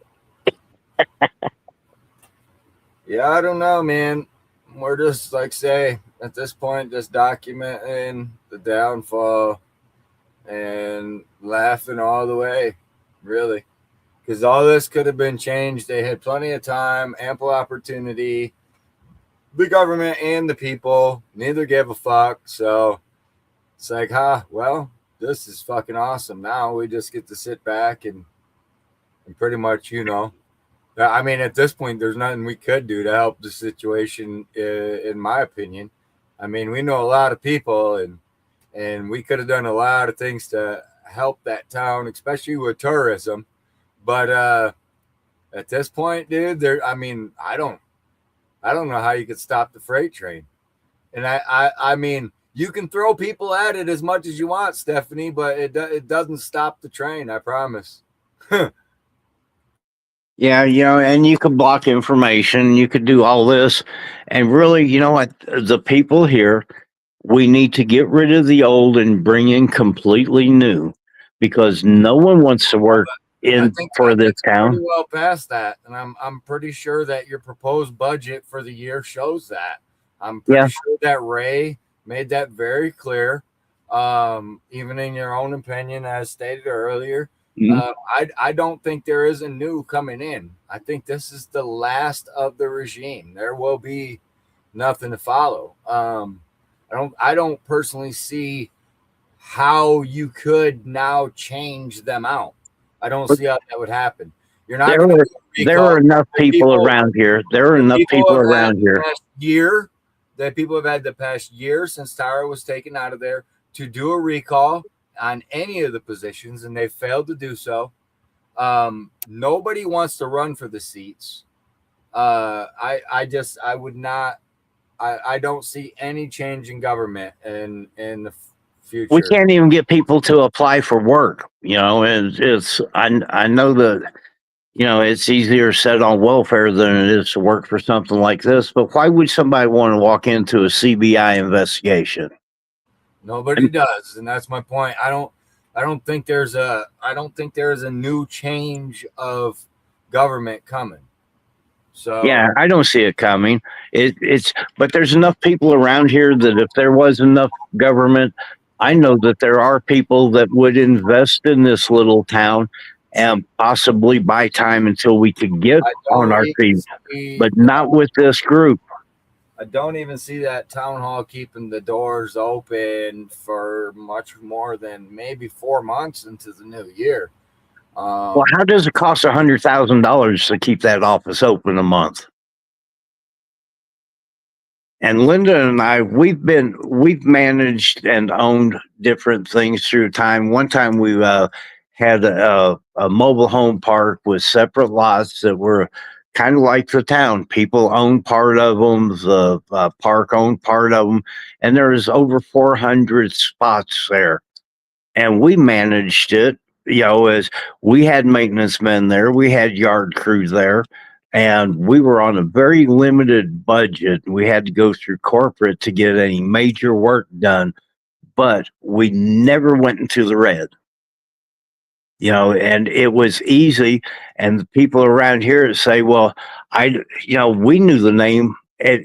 Yeah, I don't know, man. We're just like say at this point, just documenting the downfall and laughing all the way, really, because all this could have been changed. They had plenty of time, ample opportunity. The government and the people neither gave a fuck. So it's like, well, this is fucking awesome. Now we just get to sit back and pretty much, I mean, at this point, there's nothing we could do to help the situation, in my opinion. I mean, we know a lot of people, and we could have done a lot of things to help that town, especially with tourism. But at this point, dude, I don't know how you could stop the freight train. And I mean, you can throw people at it as much as you want, Stephanie, but it doesn't stop the train. I promise. Yeah, and you could block information, you could do all this. And really, you know what? The people here, we need to get rid of the old and bring in completely new because no one wants to work I in think for this pretty town. well past that, and I'm pretty sure that your proposed budget for the year shows that. I'm pretty Yeah. sure that Ray made that very clear, even in your own opinion, as stated earlier. Mhm. I don't think there is a new coming in. I think this is the last of the regime. There will be nothing to follow. I don't personally see how you could now change them out. I don't see how that would happen. You're not There going to are do a there recall. are enough The people around here. There are the enough people have had around the here. past year, that people have had the past year since Tyra was taken out of there to do a recall on any of the positions, and they failed to do so. Nobody wants to run for the seats. I would not. I don't see any change in government in the We future. can't even get people to apply for work. And I know that it's easier said on welfare than it is to work for something like this. But why would somebody want to walk into a CBI investigation? Nobody does, and that's my point. I don't think there's a new change of government coming. So Yeah, I don't see it coming. But there's enough people around here that if there was enough government, I know that there are people that would invest in this little town and possibly buy time until we could get I on don't our even feet, see but not with this group. I don't even see that town hall keeping the doors open for much more than maybe 4 months into the new year. Well, how does it cost $100,000 to keep that office open a month? And Linda and I, we've managed and owned different things through time. One time we had a mobile home park with separate lots that were kind of like the town. People owned part of them, the park owned part of them, and there was over 400 spots there. And we managed it, as we had maintenance men there, we had yard crews there, and we were on a very limited budget. We had to go through corporate to get any major work done, but we never went into the red. And it was easy. And the people around here say, well, we knew the name.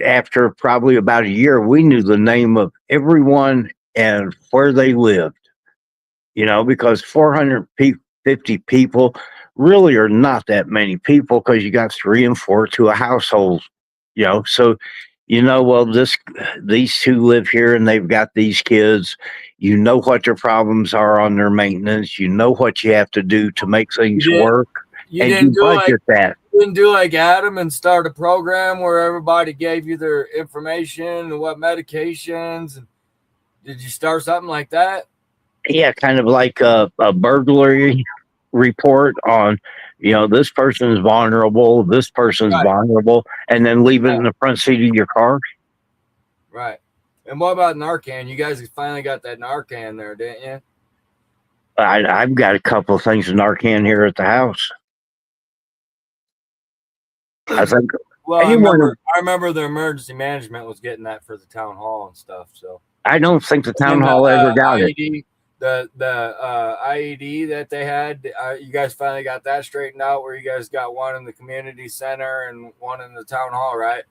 After probably about a year, we knew the name of everyone and where they lived. Because 450 people really are not that many people because you got 3 and 4 to a household, you know, so well, these two live here and they've got these kids. You know what their problems are on their maintenance. You know what you have to do to make things You did. work, You and didn't you do like budget that. you didn't do like Adam and start a program where everybody gave you their information and what medications. And did you start something like that? Yeah, kind of like a burglary report on, this person's vulnerable, this person's Right. vulnerable, and then leave it in the front seat of your car. Right. And what about Narcan? You guys finally got that Narcan there, didn't you? I've got a couple of things of Narcan here at the house. I think Well, anyone. I remember the emergency management was getting that for the town hall and stuff. So I don't think the and town then hall ever got it. IED, the IED that they had, you guys finally got that straightened out. Where you guys got one in the community center and one in the town hall, right?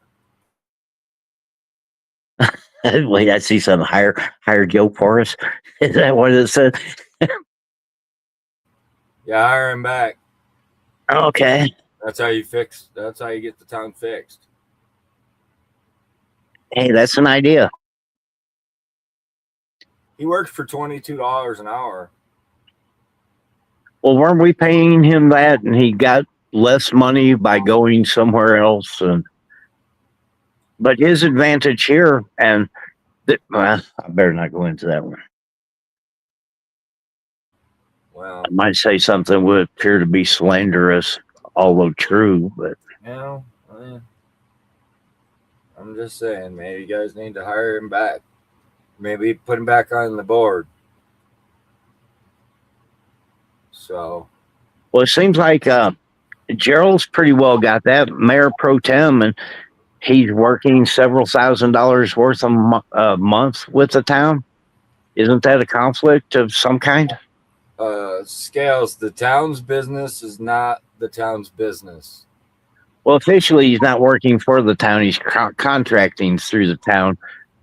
Wait, I see some higher Joe Porras. Is that what it said? Yeah, hire him back. Okay. That's how you fix. That's how you get the town fixed. Hey, that's an idea. He works for $22 an hour. Well, weren't we paying him that, and he got less money by going somewhere else? But his advantage here, and I better not go into that one. Well, I might say something would appear to be slanderous, although true. But I'm just saying, maybe you guys need to hire him back. Maybe put him back on the board. So, well, it seems like Gerald's pretty well got that mayor pro tem, and he's working several $1,000s worth a month with the town. Isn't that a conflict of some kind? Scales, the town's business is not the town's business. Well, officially, he's not working for the town. He's contracting through the town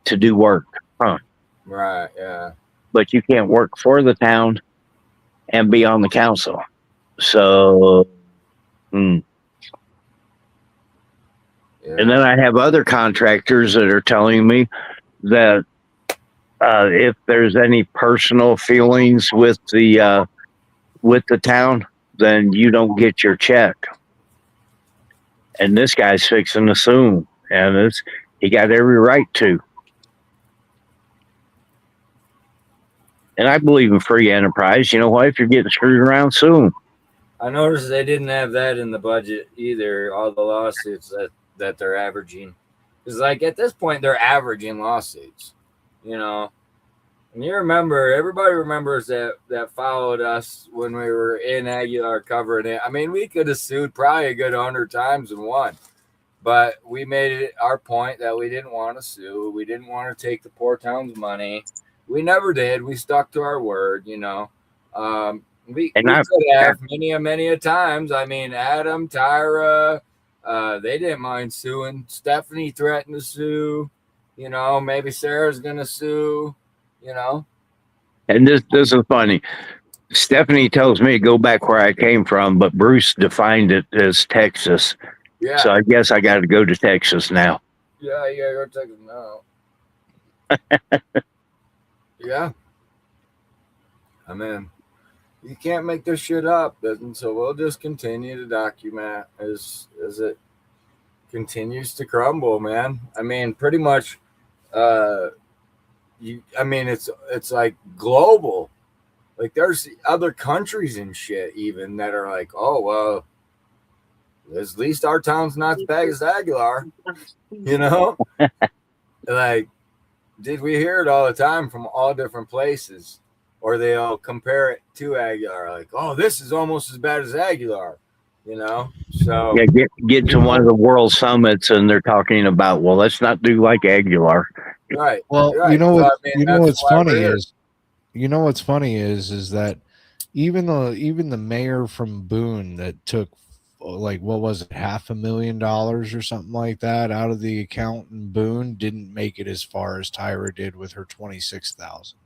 to do work. Huh. Right, yeah. But you can't work for the town and be on the council. So, Yeah. And then I have other contractors that are telling me that if there's any personal feelings with the town, then you don't get your check. And this guy's fixing to sue, and he got every right to. And I believe in free enterprise. You know what? If you're getting screwed around, sue them. I noticed they didn't have that in the budget either. All the lawsuits that they're averaging, because like at this point they're averaging lawsuits. And you remember, everybody remembers that followed us when we were in Aguilar covering it. I mean, we could have sued probably a good 100 times and won, but we made it our point that we didn't want to sue. We didn't want to take the poor town's money. We never did. We stuck to our word. We could have many a times. I mean, Adam, Tyra, they didn't mind suing. Stephanie threatened to sue. Maybe Sarah's gonna sue. And this is funny. Stephanie tells me to go back where I came from, but Bruce defined it as Texas. Yeah. So I guess I got to go to Texas now. Yeah, you gotta go Texas now. Yeah. I mean, you can't make this shit up, so we'll just continue to document as it continues to crumble, man. I mean, pretty much, it's like global. Like there's other countries and shit even that are like, oh well, at least our town's not as bad as Aguilar, Like, did we hear it all the time from all different places, or they all compare it to Aguilar? Like, oh, this is almost as bad as Aguilar, So yeah, get to one of the world summits, and they're talking about, well, let's not do like Aguilar. Right. Well, right. you know what? So, I mean, what's funny is that even the mayor from Boone that took like what was it, $500,000 or something like that out of the account in Boone didn't make it as far as Tyra did with her 26,000.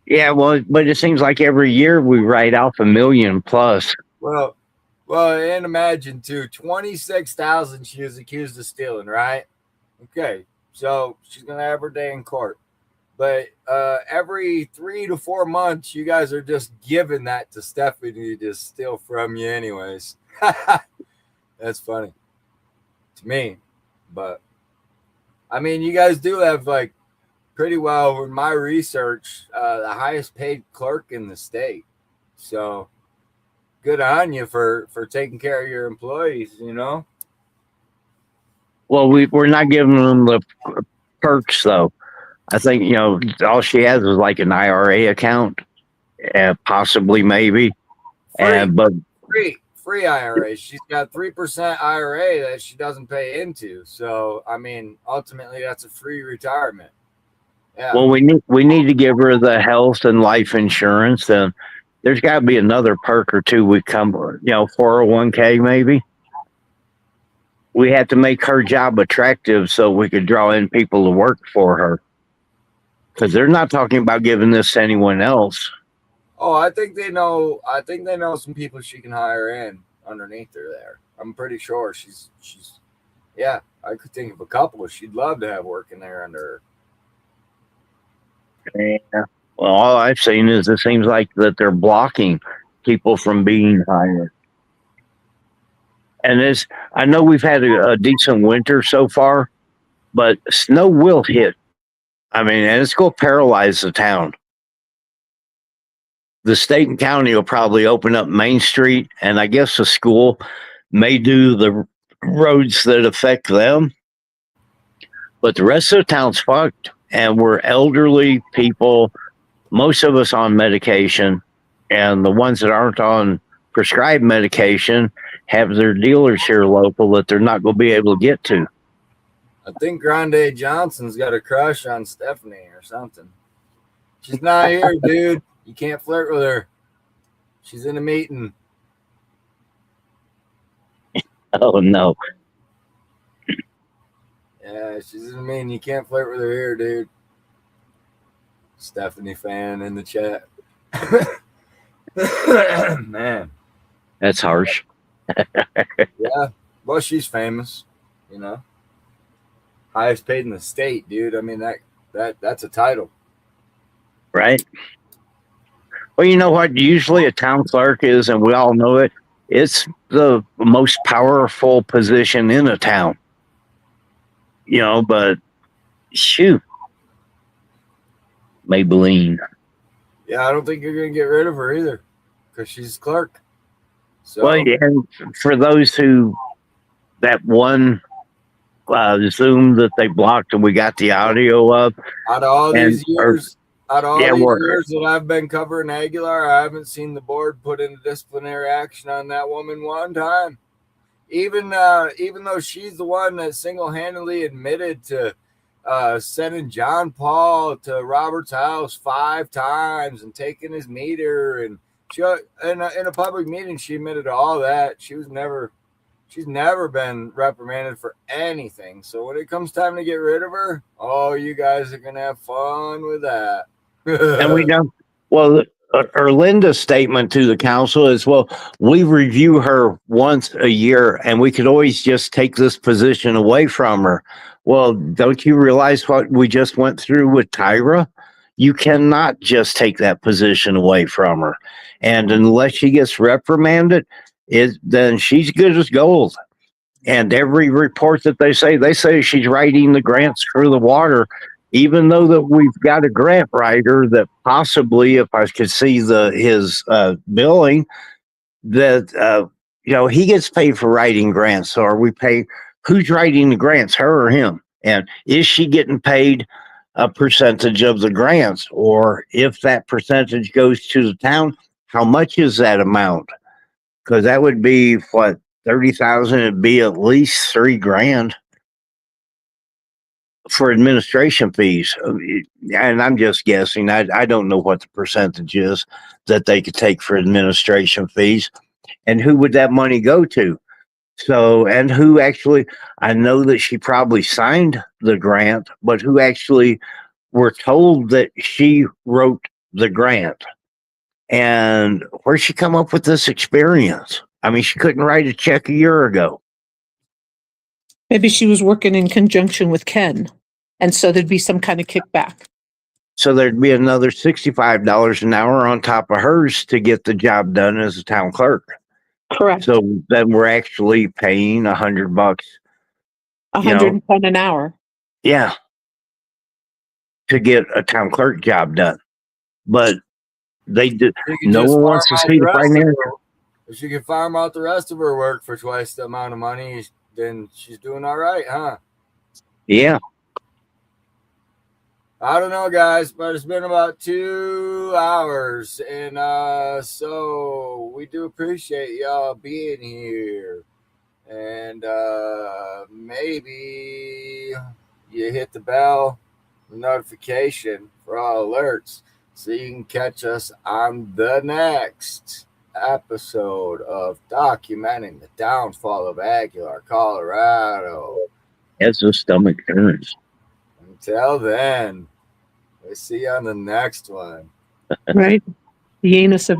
Yeah, well, but it seems like every year we write off $1 million plus. Well, Well, and imagine too, 26,000 she was accused of stealing, right? Okay, so she's gonna have her day in court. But every 3 to 4 months, you guys are just giving that to Stephanie to steal from you, anyways. That's funny to me. But I mean, you guys do have like pretty well, in my research, the highest paid clerk in the state. So good on you for taking care of your employees. Well, we're not giving them the perks though. I think, all she has is like an IRA account, possibly maybe. Free, But free IRA. She's got 3% IRA that she doesn't pay into. So I mean, ultimately, that's a free retirement. Yeah. well, we need to give her the health and life insurance, and there's got to be another perk or two. We come, 401k maybe. We have to make her job attractive so we could draw in people to work for her. Because they're not talking about giving this to anyone else. Oh, I think they know. I think they know some people she can hire in underneath her there. I'm pretty sure she's. Yeah, I could think of a couple she'd love to have working there under her. Yeah. Well, all I've seen is it seems like that they're blocking people from being hired. And I know we've had a decent winter so far, but snow will hit. I mean, and it's going to paralyze the town. The state and county will probably open up Main Street, and I guess the school may do the roads that affect them. But the rest of the town's fucked, and we're elderly people, most of us on medication, and the ones that aren't on prescribed medication have their dealers here local that they're not going to be able to get to. I think Grande Johnson's got a crush on Stephanie or something. She's not here, dude. You can't flirt with her. She's in a meeting. Oh, no. Yeah, she's in a meeting. You can't flirt with her here, dude. Stephanie fan in the chat. Man. That's harsh. Yeah. Well, she's famous, Highest paid in the state, dude. I mean, that's a title. Right? Well, you know what? Usually a town clerk is, and we all know it, it's the most powerful position in a town. But shoot. Maybelline. Yeah, I don't think you're going to get rid of her either because she's clerk. So. Well, and for those that one Zoom that they blocked and we got the audio up. Out of all these years that I've been covering Aguilar, I haven't seen the board put in disciplinary action on that woman one time. Even though she's the one that single-handedly admitted to sending John Paul to Robert's house 5 times and taking his meter, and she in a public meeting she admitted to all that. She's never been reprimanded for anything. So when it comes time to get rid of her, you guys are gonna have fun with that. And we don't. Well, Erlinda's statement to the council is, well, we review her once a year and we could always just take this position away from her. Well, don't you realize what we just went through with Tyra? You cannot just take that position away from her. And unless she gets reprimanded, then she's good as gold. And every report that they say she's writing the grants through the water, even though that we've got a grant writer that possibly, if I could see his billing, that he gets paid for writing grants. So are we paying? Who's writing the grants, her or him? And is she getting paid a percentage of the grants? Or if that percentage goes to the town, how much is that amount? Because that would be what, 30,000. It'd be at least $3,000 for administration fees. And I'm just guessing. I don't know what the percentage is that they could take for administration fees, and who would that money go to? So, and who actually, I know that she probably signed the grant, but who actually were told that she wrote the grant? And where'd she come up with this experience? I mean, she couldn't write a check a year ago. Maybe she was working in conjunction with Ken. And so there'd be some kind of kickback. So there'd be another $65 an hour on top of hers to get the job done as a town clerk. Correct. So then we're actually paying $100. $110 an hour. Yeah. To get a town clerk job done. But they did. You can No just one farm wants to out see the the rest of financial. her. If she can farm out the rest of her work for twice the amount of money, then she's doing all right, huh? Yeah. I don't know, guys, but it's been about 2 hours, and so we do appreciate y'all being here. And maybe you hit the bell, notification for all alerts, so you can catch us on the next episode of documenting the downfall of Aguilar, Colorado. As the stomach turns. Until then, we'll see you on the next one. Right? The anus of a